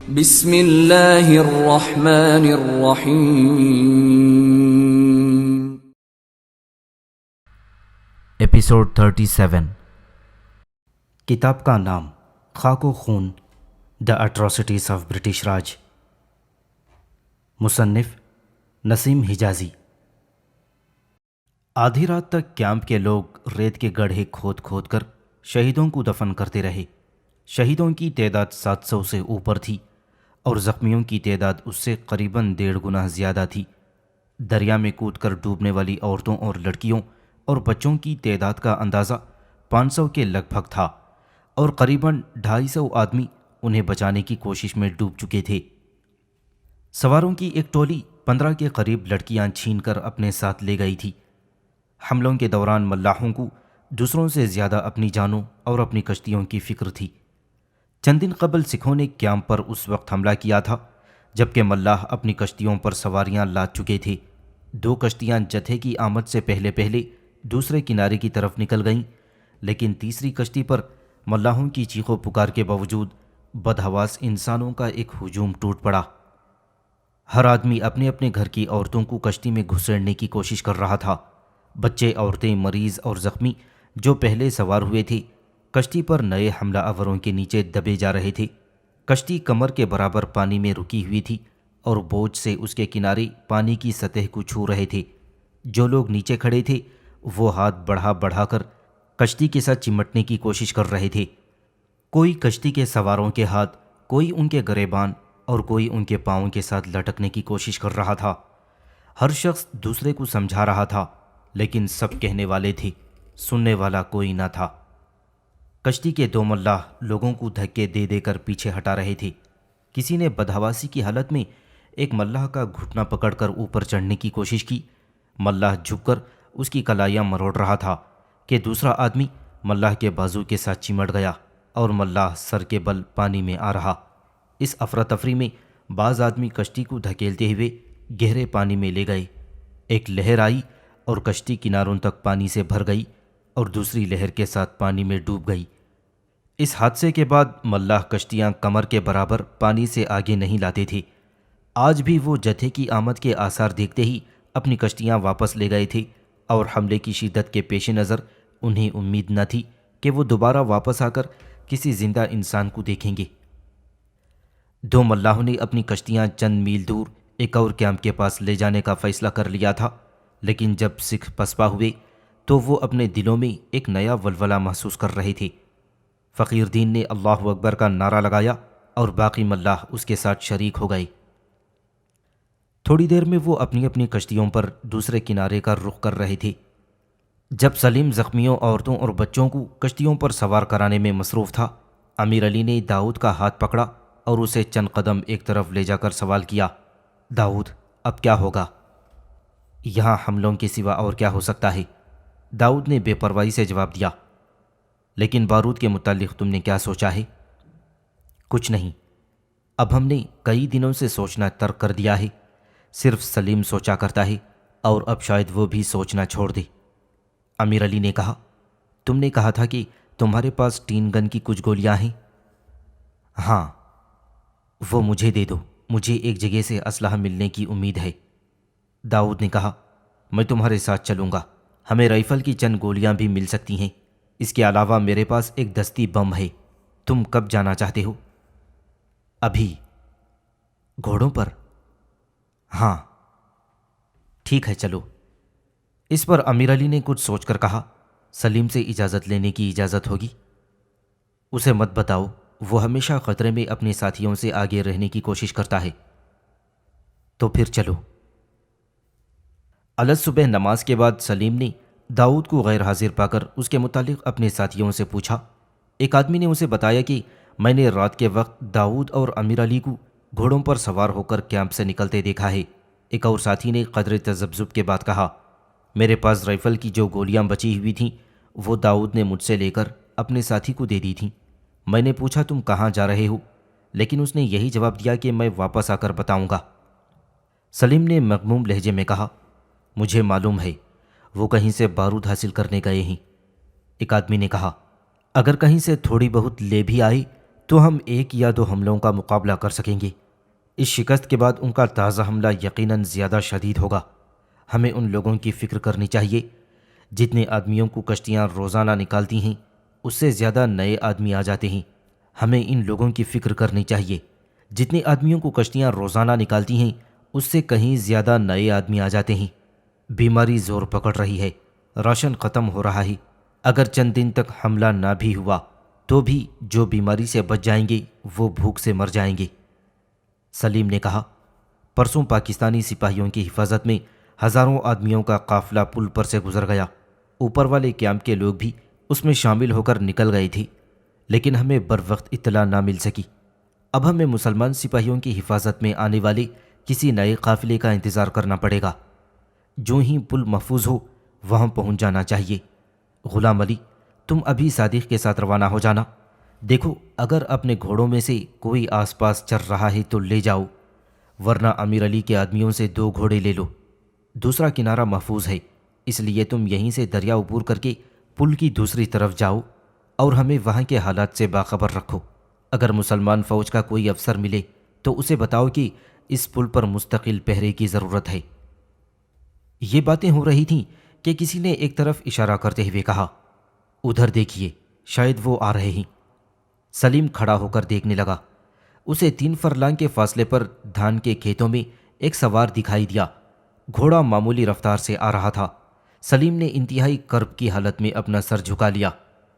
بسم اللہ الرحمن الرحیم۔ ایپیسوڈ 37۔ کتاب کا نام خاک و خون، دا اٹراسٹیز آف برٹش راج، مصنف نسیم حجازی۔ آدھی رات تک کیمپ کے لوگ ریت کے گڑھے کھود کھود کر شہیدوں کو دفن کرتے رہے۔ شہیدوں کی تعداد 700 سے اوپر تھی اور زخمیوں کی تعداد اس سے قریباً 1.5 گنا زیادہ تھی۔ دریا میں کود کر ڈوبنے والی عورتوں اور لڑکیوں اور بچوں کی تعداد کا اندازہ 500 کے لگ بھگ تھا، اور قریباً 250 آدمی انہیں بچانے کی کوشش میں ڈوب چکے تھے۔ سواروں کی ایک ٹولی 15 کے قریب لڑکیاں چھین کر اپنے ساتھ لے گئی تھی۔ حملوں کے دوران ملاحوں کو دوسروں سے زیادہ اپنی جانوں اور اپنی کشتیوں کی فکر تھی۔ چند دن قبل سکھوں نے کیمپ پر اس وقت حملہ کیا تھا جبکہ ملاح اپنی کشتیوں پر سواریاں لاد چکے تھے۔ 2 کشتیاں جتھے کی آمد سے پہلے پہلے دوسرے کنارے کی طرف نکل گئیں، لیکن تیسری کشتی پر ملاحوں کی چیخو پکار کے باوجود بدحواس انسانوں کا ایک ہجوم ٹوٹ پڑا۔ ہر آدمی اپنے اپنے گھر کی عورتوں کو کشتی میں گھسیڑنے کی کوشش کر رہا تھا۔ بچے، عورتیں، مریض اور زخمی جو پہلے سوار ہوئے تھے کشتی پر نئے حملہ آوروں کے نیچے دبے جا رہے تھے۔ کشتی کمر کے برابر پانی میں رکی ہوئی تھی اور بوجھ سے اس کے کنارے پانی کی سطح کو چھو رہے تھے۔ جو لوگ نیچے کھڑے تھے وہ ہاتھ بڑھا بڑھا کر کشتی کے ساتھ چمٹنے کی کوشش کر رہے تھے۔ کوئی کشتی کے سواروں کے ہاتھ، کوئی ان کے گریبان اور کوئی ان کے پاؤں کے ساتھ لٹکنے کی کوشش کر رہا تھا۔ ہر شخص دوسرے کو سمجھا رہا تھا، لیکن سب کہنے والے تھے، سننے والا کوئی نہ تھا۔ کشتی کے 2 ملاح لوگوں کو دھکے دے دے کر پیچھے ہٹا رہے تھے۔ کسی نے بدحواسی کی حالت میں ایک ملاح کا گھٹنا پکڑ کر اوپر چڑھنے کی کوشش کی۔ ملاح جھک کر اس کی کلائیاں مروڑ رہا تھا کہ دوسرا آدمی ملاح کے بازو کے ساتھ چمٹ گیا اور ملاح سر کے بل پانی میں آ رہا۔ اس افراتفری میں بعض آدمی کشتی کو دھکیلتے ہوئے گہرے پانی میں لے گئے۔ ایک لہر آئی اور کشتی کناروں تک پانی سے بھر گئی اور دوسری لہر کے ساتھ پانی میں ڈوب گئی۔ اس حادثے کے بعد ملاح کشتیاں کمر کے برابر پانی سے آگے نہیں لاتے تھے۔ آج بھی وہ جتھے کی آمد کے آثار دیکھتے ہی اپنی کشتیاں واپس لے گئے تھے، اور حملے کی شدت کے پیش نظر انہیں امید نہ تھی کہ وہ دوبارہ واپس آ کر کسی زندہ انسان کو دیکھیں گے۔ 2 ملاحوں نے اپنی کشتیاں چند میل دور ایک اور کیمپ کے پاس لے جانے کا فیصلہ کر لیا تھا، لیکن جب سکھ پسپا ہوئے تو وہ اپنے دلوں میں ایک نیا ولولہ محسوس کر رہے تھے۔ فقیر دین نے اللہ اکبر کا نعرہ لگایا اور باقی ملاح اس کے ساتھ شریک ہو گئے۔ تھوڑی دیر میں وہ اپنی اپنی کشتیوں پر دوسرے کنارے کا رخ کر رہے تھے۔ جب سلیم زخمیوں، عورتوں اور بچوں کو کشتیوں پر سوار کرانے میں مصروف تھا، امیر علی نے داؤد کا ہاتھ پکڑا اور اسے چند قدم ایک طرف لے جا کر سوال کیا، داؤد، اب کیا ہوگا؟ یہاں حملوں کے سوا اور کیا ہو سکتا ہے؟ داؤد نے بے پرواہی سے جواب دیا، لیکن بارود کے متعلق تم نے کیا سوچا ہے؟ کچھ نہیں، اب ہم نے کئی دنوں سے سوچنا ترک کر دیا ہے۔ صرف سلیم سوچا کرتا ہے اور اب شاید وہ بھی سوچنا چھوڑ دے۔ امیر علی نے کہا، تم نے کہا تھا کہ تمہارے پاس ٹین گن کی کچھ گولیاں ہیں؟ ہاں، وہ مجھے دے دو، مجھے ایک جگہ سے اسلحہ ملنے کی امید ہے۔ داؤد نے کہا، میں تمہارے ساتھ چلوں گا، ہمیں رائفل کی چند گولیاں بھی مل سکتی ہیں۔ اس کے علاوہ میرے پاس ایک دستی بم ہے۔ تم کب جانا چاہتے ہو؟ ابھی۔ گھوڑوں پر؟ ہاں۔ ٹھیک ہے، چلو۔ اس پر امیر علی نے کچھ سوچ کر کہا، سلیم سے اجازت لینے کی اجازت ہوگی؟ اسے مت بتاؤ، وہ ہمیشہ خطرے میں اپنے ساتھیوں سے آگے رہنے کی کوشش کرتا ہے۔ تو پھر چلو۔ الصبح نماز کے بعد سلیم نے داؤد کو غیر حاضر پا کر اس کے متعلق اپنے ساتھیوں سے پوچھا۔ ایک آدمی نے اسے بتایا کہ میں نے رات کے وقت داؤد اور امیر علی کو گھوڑوں پر سوار ہو کر کیمپ سے نکلتے دیکھا ہے۔ ایک اور ساتھی نے قدر تذبذب کے بعد کہا، میرے پاس رائفل کی جو گولیاں بچی ہوئی تھیں وہ داؤد نے مجھ سے لے کر اپنے ساتھی کو دے دی تھیں۔ میں نے پوچھا تم کہاں جا رہے ہو، لیکن اس نے یہی جواب دیا کہ میں واپس آ کر بتاؤں گا۔ سلیم نے مغموم لہجے میں کہا، مجھے معلوم ہے، وہ کہیں سے بارود حاصل کرنے گئے ہیں۔ ایک آدمی نے کہا، اگر کہیں سے تھوڑی بہت لے بھی آئے تو ہم ایک یا دو حملوں کا مقابلہ کر سکیں گے۔ اس شکست کے بعد ان کا تازہ حملہ یقیناً زیادہ شدید ہوگا۔ ہمیں ان لوگوں کی فکر کرنی چاہیے جتنے آدمیوں کو کشتیاں روزانہ نکالتی ہیں، اس سے زیادہ نئے آدمی آ جاتے ہیں۔ ہمیں ان لوگوں کی فکر کرنی چاہیے جتنے آدمیوں کو کشتیاں روزانہ نکالتی ہیں، اس سے کہیں زیادہ نئے آدمی آ جاتے ہیں۔ بیماری زور پکڑ رہی ہے، راشن ختم ہو رہا ہے۔ اگر چند دن تک حملہ نہ بھی ہوا تو بھی جو بیماری سے بچ جائیں گے وہ بھوک سے مر جائیں گے۔ سلیم نے کہا، پرسوں پاکستانی سپاہیوں کی حفاظت میں ہزاروں آدمیوں کا قافلہ پل پر سے گزر گیا۔ اوپر والے کیمپ کے لوگ بھی اس میں شامل ہو کر نکل گئے تھے، لیکن ہمیں بروقت اطلاع نہ مل سکی۔ اب ہمیں مسلمان سپاہیوں کی حفاظت میں آنے والے کسی نئے قافلے کا انتظار کرنا پڑے گا۔ جو ہی پل محفوظ ہو وہاں پہنچ جانا چاہیے۔ غلام علی، تم ابھی صادق کے ساتھ روانہ ہو جانا۔ دیکھو اگر اپنے گھوڑوں میں سے کوئی آس پاس چر رہا ہے تو لے جاؤ، ورنہ امیر علی کے آدمیوں سے 2 گھوڑے لے لو۔ دوسرا کنارہ محفوظ ہے، اس لیے تم یہیں سے دریا عبور کر کے پل کی دوسری طرف جاؤ اور ہمیں وہاں کے حالات سے باخبر رکھو۔ اگر مسلمان فوج کا کوئی افسر ملے تو اسے بتاؤ کہ اس پل پر مستقل پہرے کی ضرورت ہے۔ یہ باتیں ہو رہی تھیں کہ کسی نے ایک طرف اشارہ کرتے ہوئے کہا، ادھر دیکھیے، شاید وہ آ رہے ہیں۔ سلیم کھڑا ہو کر دیکھنے لگا۔ اسے 3 فرلانگ کے فاصلے پر دھان کے کھیتوں میں ایک سوار دکھائی دیا۔ گھوڑا معمولی رفتار سے آ رہا تھا۔ سلیم نے انتہائی کرب کی حالت میں اپنا سر جھکا لیا۔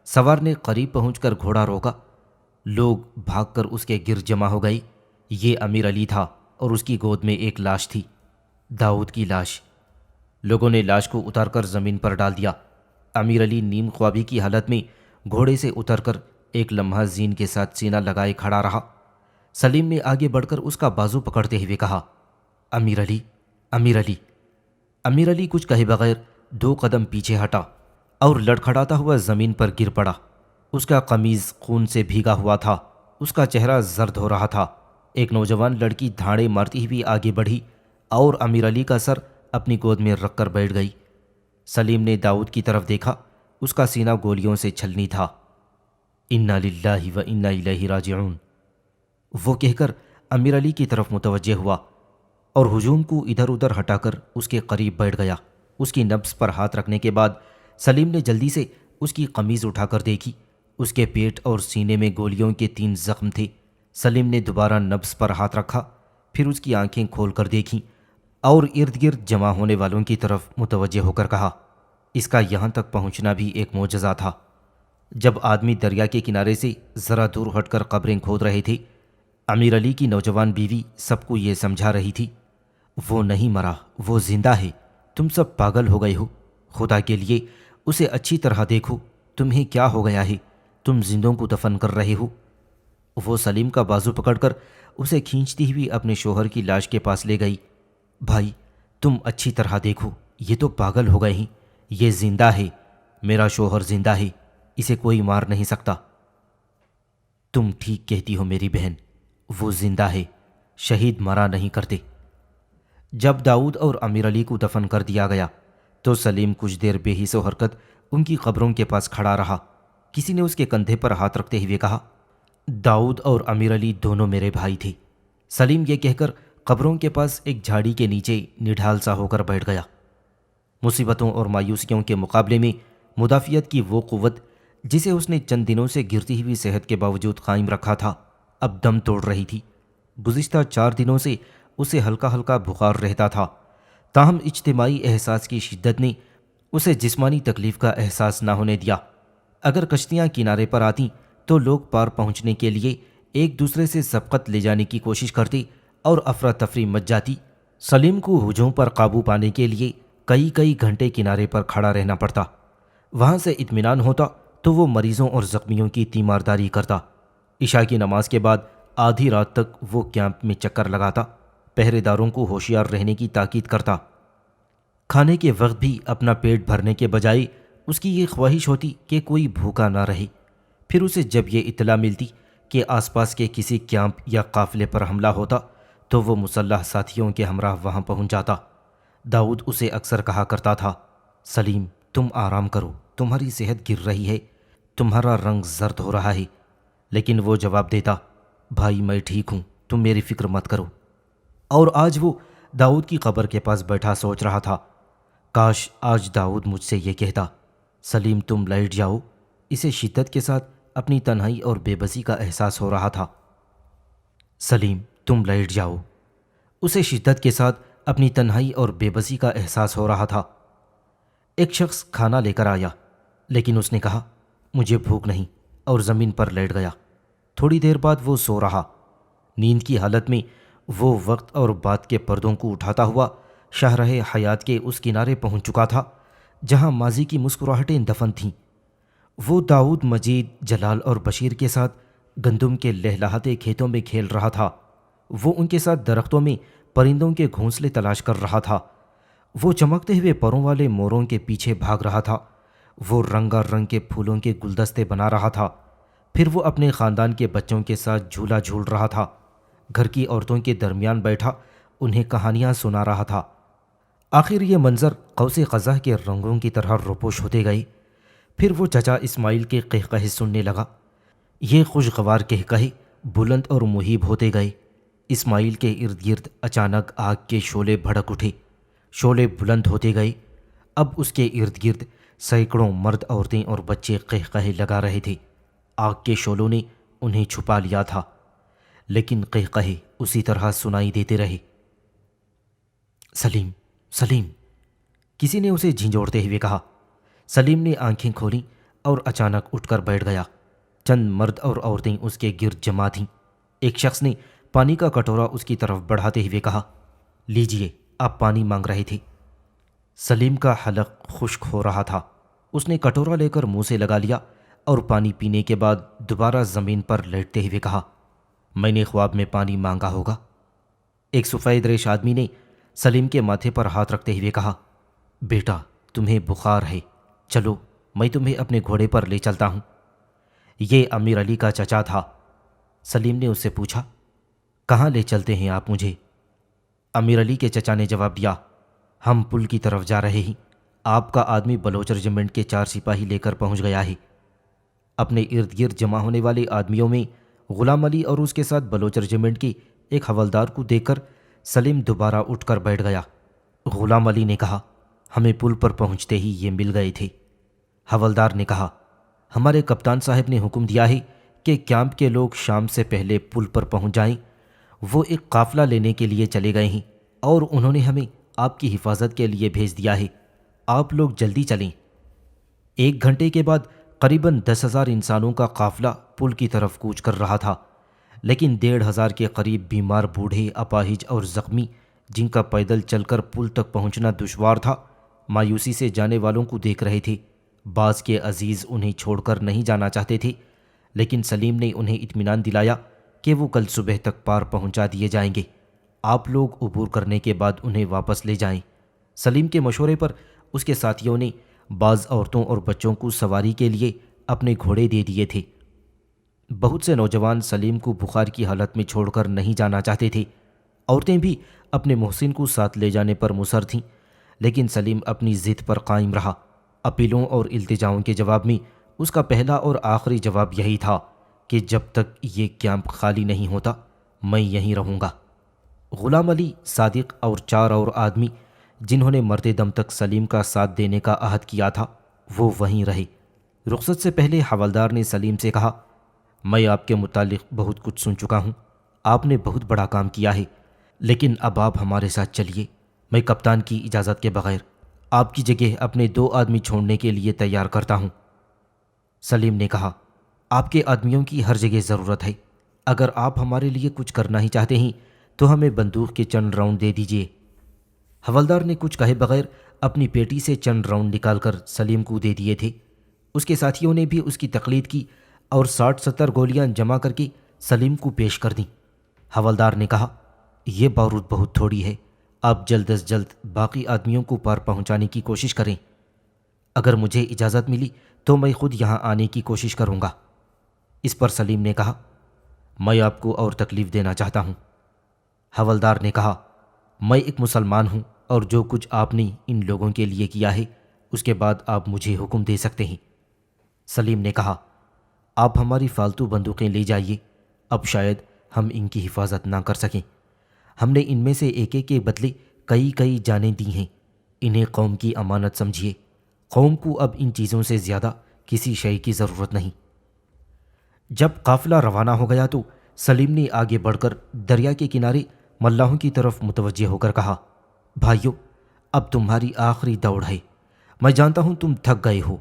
سوار نے قریب پہنچ کر گھوڑا روکا۔ لوگ بھاگ کر اس کے گرد جمع ہو گئے۔ یہ امیر علی تھا اور اس کی گود میں ایک لاش تھی، داؤد کی لاش۔ لوگوں نے لاش کو اتار کر زمین پر ڈال دیا۔ امیر علی نیم خوابی کی حالت میں گھوڑے سے اتر کر ایک لمحہ زین کے ساتھ سینہ لگائے کھڑا رہا۔ سلیم نے آگے بڑھ کر اس کا بازو پکڑتے ہوئے کہا، امیر علی، امیر علی۔ امیر علی کچھ کہے بغیر 2 قدم پیچھے ہٹا اور لڑکھڑاتا ہوا زمین پر گر پڑا۔ اس کا قمیض خون سے بھیگا ہوا تھا، اس کا چہرہ زرد ہو رہا تھا۔ ایک نوجوان لڑکی دھاڑے مارتی ہوئی آگے بڑھی اور امیر علی کا سر اپنی گود میں رکھ کر بیٹھ گئی۔ سلیم نے داؤد کی طرف دیکھا، اس کا سینہ گولیوں سے چھلنی تھا۔ انا للہ و انا الیہ راجعون، وہ کہہ کر امیر علی کی طرف متوجہ ہوا اور ہجوم کو ادھر ادھر ہٹا کر اس کے قریب بیٹھ گیا۔ اس کی نبض پر ہاتھ رکھنے کے بعد سلیم نے جلدی سے اس کی قمیض اٹھا کر دیکھی۔ اس کے پیٹ اور سینے میں گولیوں کے 3 زخم تھے۔ سلیم نے دوبارہ نبض پر ہاتھ رکھا، پھر اس کی آنکھیں کھول کر دیکھیں اور ارد گرد جمع ہونے والوں کی طرف متوجہ ہو کر کہا، اس کا یہاں تک پہنچنا بھی ایک معجزہ تھا۔ جب آدمی دریا کے کنارے سے ذرا دور ہٹ کر قبریں کھود رہے تھے، امیر علی کی نوجوان بیوی سب کو یہ سمجھا رہی تھی، وہ نہیں مرا، وہ زندہ ہے، تم سب پاگل ہو گئے ہو، خدا کے لیے اسے اچھی طرح دیکھو، تمہیں کیا ہو گیا ہے، تم زندوں کو دفن کر رہے ہو۔ وہ سلیم کا بازو پکڑ کر اسے کھینچتی ہوئی اپنے شوہر کی لاش کے پاس لے گئی۔ بھائی تم اچھی طرح دیکھو، یہ تو پاگل ہو گئے ہیں، یہ زندہ ہے، میرا شوہر زندہ ہے، اسے کوئی مار نہیں سکتا۔ تم ٹھیک کہتی ہو میری بہن، وہ زندہ ہے، شہید مرا نہیں کرتے۔ جب داؤد اور امیر علی کو دفن کر دیا گیا تو سلیم کچھ دیر بے حس و حرکت ان کی قبروں کے پاس کھڑا رہا۔ کسی نے اس کے کندھے پر ہاتھ رکھتے ہوئے کہا، داؤد اور امیر علی دونوں میرے بھائی تھے۔ سلیم یہ کہہ کر قبروں کے پاس ایک جھاڑی کے نیچے نڈھال سا ہو کر بیٹھ گیا۔ مصیبتوں اور مایوسیوں کے مقابلے میں مدافعت کی وہ قوت جسے اس نے چند دنوں سے گرتی ہوئی صحت کے باوجود قائم رکھا تھا، اب دم توڑ رہی تھی۔ گزشتہ 4 دنوں سے اسے ہلکا ہلکا بخار رہتا تھا، تاہم اجتماعی احساس کی شدت نے اسے جسمانی تکلیف کا احساس نہ ہونے دیا۔ اگر کشتیاں کنارے پر آتیں تو لوگ پار پہنچنے کے لیے ایک دوسرے سے سبقت لے جانے کی کوشش کرتے اور افراتفری مچ جاتی۔ سلیم کو ہجوم پر قابو پانے کے لیے کئی گھنٹے کنارے پر کھڑا رہنا پڑتا۔ وہاں سے اطمینان ہوتا تو وہ مریضوں اور زخمیوں کی تیمارداری کرتا۔ عشاء کی نماز کے بعد آدھی رات تک وہ کیمپ میں چکر لگاتا، پہرے داروں کو ہوشیار رہنے کی تاکید کرتا۔ کھانے کے وقت بھی اپنا پیٹ بھرنے کے بجائے اس کی یہ خواہش ہوتی کہ کوئی بھوکا نہ رہے۔ پھر اسے جب یہ اطلاع ملتی کہ آس پاس کے کسی کیمپ یا قافلے پر حملہ ہوتا تو وہ مسلح ساتھیوں کے ہمراہ وہاں پہنچ جاتا۔ داؤد اسے اکثر کہا کرتا تھا، سلیم تم آرام کرو، تمہاری صحت گر رہی ہے، تمہارا رنگ زرد ہو رہا ہے، لیکن وہ جواب دیتا، بھائی میں ٹھیک ہوں، تم میری فکر مت کرو۔ اور آج وہ داؤد کی قبر کے پاس بیٹھا سوچ رہا تھا، کاش آج داؤد مجھ سے یہ کہتا، سلیم تم لیٹ جاؤ۔ اسے شدت کے ساتھ اپنی تنہائی اور بے بسی کا احساس ہو رہا تھا۔ سلیم تم لیٹ جاؤ۔ اسے شدت کے ساتھ اپنی تنہائی اور بے بسی کا احساس ہو رہا تھا۔ ایک شخص کھانا لے کر آیا، لیکن اس نے کہا مجھے بھوک نہیں، اور زمین پر لیٹ گیا۔ تھوڑی دیر بعد وہ سو رہا۔ نیند کی حالت میں وہ وقت اور بات کے پردوں کو اٹھاتا ہوا شاہراہ حیات کے اس کنارے پہنچ چکا تھا جہاں ماضی کی مسکراہٹیں دفن تھیں۔ وہ داؤد، مجید، جلال اور بشیر کے ساتھ گندم کے لہلہاتے کھیتوں میں کھیل رہا تھا۔ وہ ان کے ساتھ درختوں میں پرندوں کے گھونسلے تلاش کر رہا تھا۔ وہ چمکتے ہوئے پروں والے موروں کے پیچھے بھاگ رہا تھا۔ وہ رنگا رنگ کے پھولوں کے گلدستے بنا رہا تھا۔ پھر وہ اپنے خاندان کے بچوں کے ساتھ جھولا جھول رہا تھا۔ گھر کی عورتوں کے درمیان بیٹھا انہیں کہانیاں سنا رہا تھا۔ آخر یہ منظر قوس قزح کے رنگوں کی طرح روپوش ہوتے گئے۔ پھر وہ چچا اسماعیل کے قہقہے سننے لگا۔ یہ خوشگوار قہقہے بلند اور مہیب ہوتے گئے۔ اسماعیل کے ارد گرد اچانک آگ کے شعلے بھڑک اٹھے۔ شعلے بلند ہوتے گئے۔ اب اس کے ارد گرد سینکڑوں مرد، عورتیں اور بچے قہقہے لگا رہے تھے۔ آگ کے شعلوں نے انہیں چھپا لیا تھا، لیکن قہقہے اسی طرح سنائی دیتے رہے۔ سلیم، سلیم، کسی نے اسے جھنجھوڑتے ہوئے کہا۔ سلیم نے آنکھیں کھولیں اور اچانک اٹھ کر بیٹھ گیا۔ چند مرد اور عورتیں اس کے گرد جمع تھیں۔ ایک شخص نے پانی کا کٹورا اس کی طرف بڑھاتے ہوئے کہا، لیجئے، آپ پانی مانگ رہے تھے۔ سلیم کا حلق خشک ہو رہا تھا۔ اس نے کٹورا لے کر منہ سے لگا لیا اور پانی پینے کے بعد دوبارہ زمین پر لیٹتے ہوئے کہا، میں نے خواب میں پانی مانگا ہوگا۔ ایک سفید ریش آدمی نے سلیم کے ماتھے پر ہاتھ رکھتے ہوئے کہا، بیٹا تمہیں بخار ہے، چلو میں تمہیں اپنے گھوڑے پر لے چلتا ہوں۔ یہ امیر علی کا چچا تھا۔ سلیم نے اس سے پوچھا، کہاں لے چلتے ہیں آپ مجھے؟ امیر علی کے چچا نے جواب دیا، ہم پل کی طرف جا رہے ہیں، آپ کا آدمی بلوچ ریجیمنٹ کے 4 سپاہی لے کر پہنچ گیا ہے۔ اپنے ارد گرد جمع ہونے والے آدمیوں میں غلام علی اور اس کے ساتھ بلوچ ریجیمنٹ کے ایک حوالدار کو دیکھ کر سلیم دوبارہ اٹھ کر بیٹھ گیا۔ غلام علی نے کہا، ہمیں پل پر پہنچتے ہی یہ مل گئے تھے۔ حوالدار نے کہا، ہمارے کپتان صاحب نے حکم دیا ہے کہ کیمپ کے لوگ شام سے پہلے پل پر پہنچ جائیں۔ وہ ایک قافلہ لینے کے لیے چلے گئے ہیں اور انہوں نے ہمیں آپ کی حفاظت کے لیے بھیج دیا ہے۔ آپ لوگ جلدی چلیں۔ 1 گھنٹے کے بعد قریباً 10,000 انسانوں کا قافلہ پل کی طرف کوچ کر رہا تھا، لیکن 1,500 کے قریب بیمار، بوڑھے، اپاہج اور زخمی، جن کا پیدل چل کر پل تک پہنچنا دشوار تھا، مایوسی سے جانے والوں کو دیکھ رہے تھے۔ بعض کے عزیز انہیں چھوڑ کر نہیں جانا چاہتے تھے، لیکن سلیم نے انہیں اطمینان دلایا کہ وہ کل صبح تک پار پہنچا دیے جائیں گے۔ آپ لوگ عبور کرنے کے بعد انہیں واپس لے جائیں۔ سلیم کے مشورے پر اس کے ساتھیوں نے بعض عورتوں اور بچوں کو سواری کے لیے اپنے گھوڑے دے دیے تھے۔ بہت سے نوجوان سلیم کو بخار کی حالت میں چھوڑ کر نہیں جانا چاہتے تھے۔ عورتیں بھی اپنے محسن کو ساتھ لے جانے پر مصر تھیں، لیکن سلیم اپنی ضد پر قائم رہا۔ اپیلوں اور التجاؤں کے جواب میں اس کا پہلا اور آخری جواب یہی تھا کہ جب تک یہ کیمپ خالی نہیں ہوتا میں یہیں رہوں گا۔ غلام علی، صادق اور 4 اور آدمی جنہوں نے مرتے دم تک سلیم کا ساتھ دینے کا عہد کیا تھا، وہ وہیں رہے۔ رخصت سے پہلے حوالدار نے سلیم سے کہا، میں آپ کے متعلق بہت کچھ سن چکا ہوں، آپ نے بہت بڑا کام کیا ہے، لیکن اب آپ ہمارے ساتھ چلیے۔ میں کپتان کی اجازت کے بغیر آپ کی جگہ اپنے 2 آدمی چھوڑنے کے لیے تیار کرتا ہوں۔ سلیم نے کہا، آپ کے آدمیوں کی ہر جگہ ضرورت ہے، اگر آپ ہمارے لیے کچھ کرنا ہی چاہتے ہیں تو ہمیں بندوق کے چند راؤنڈ دے دیجیے۔ حوالدار نے کچھ کہے بغیر اپنی پیٹی سے چند راؤنڈ نکال کر سلیم کو دے دیے تھے۔ اس کے ساتھیوں نے بھی اس کی تقلید کی اور 60-70 گولیاں جمع کر کے سلیم کو پیش کر دیں۔ حوالدار نے کہا، یہ بارود بہت تھوڑی ہے، آپ جلد از جلد باقی آدمیوں کو پار پہنچانے کی کوشش کریں۔ اگر مجھے اجازت ملی تو میں خود یہاں آنے کی کوشش کروں گا۔ اس پر سلیم نے کہا، میں آپ کو اور تکلیف دینا چاہتا ہوں۔ حوالدار نے کہا، میں ایک مسلمان ہوں اور جو کچھ آپ نے ان لوگوں کے لیے کیا ہے اس کے بعد آپ مجھے حکم دے سکتے ہیں۔ سلیم نے کہا، آپ ہماری فالتو بندوقیں لے جائیے، اب شاید ہم ان کی حفاظت نہ کر سکیں۔ ہم نے ان میں سے ایک ایک کے بدلے کئی کئی جانیں دی ہیں، انہیں قوم کی امانت سمجھیے، قوم کو اب ان چیزوں سے زیادہ کسی شے کی ضرورت نہیں۔ جب قافلہ روانہ ہو گیا تو سلیم نے آگے بڑھ کر دریا کے کنارے ملاحوں کی طرف متوجہ ہو کر کہا، بھائیو، اب تمہاری آخری دوڑ ہے، میں جانتا ہوں تم تھک گئے ہو،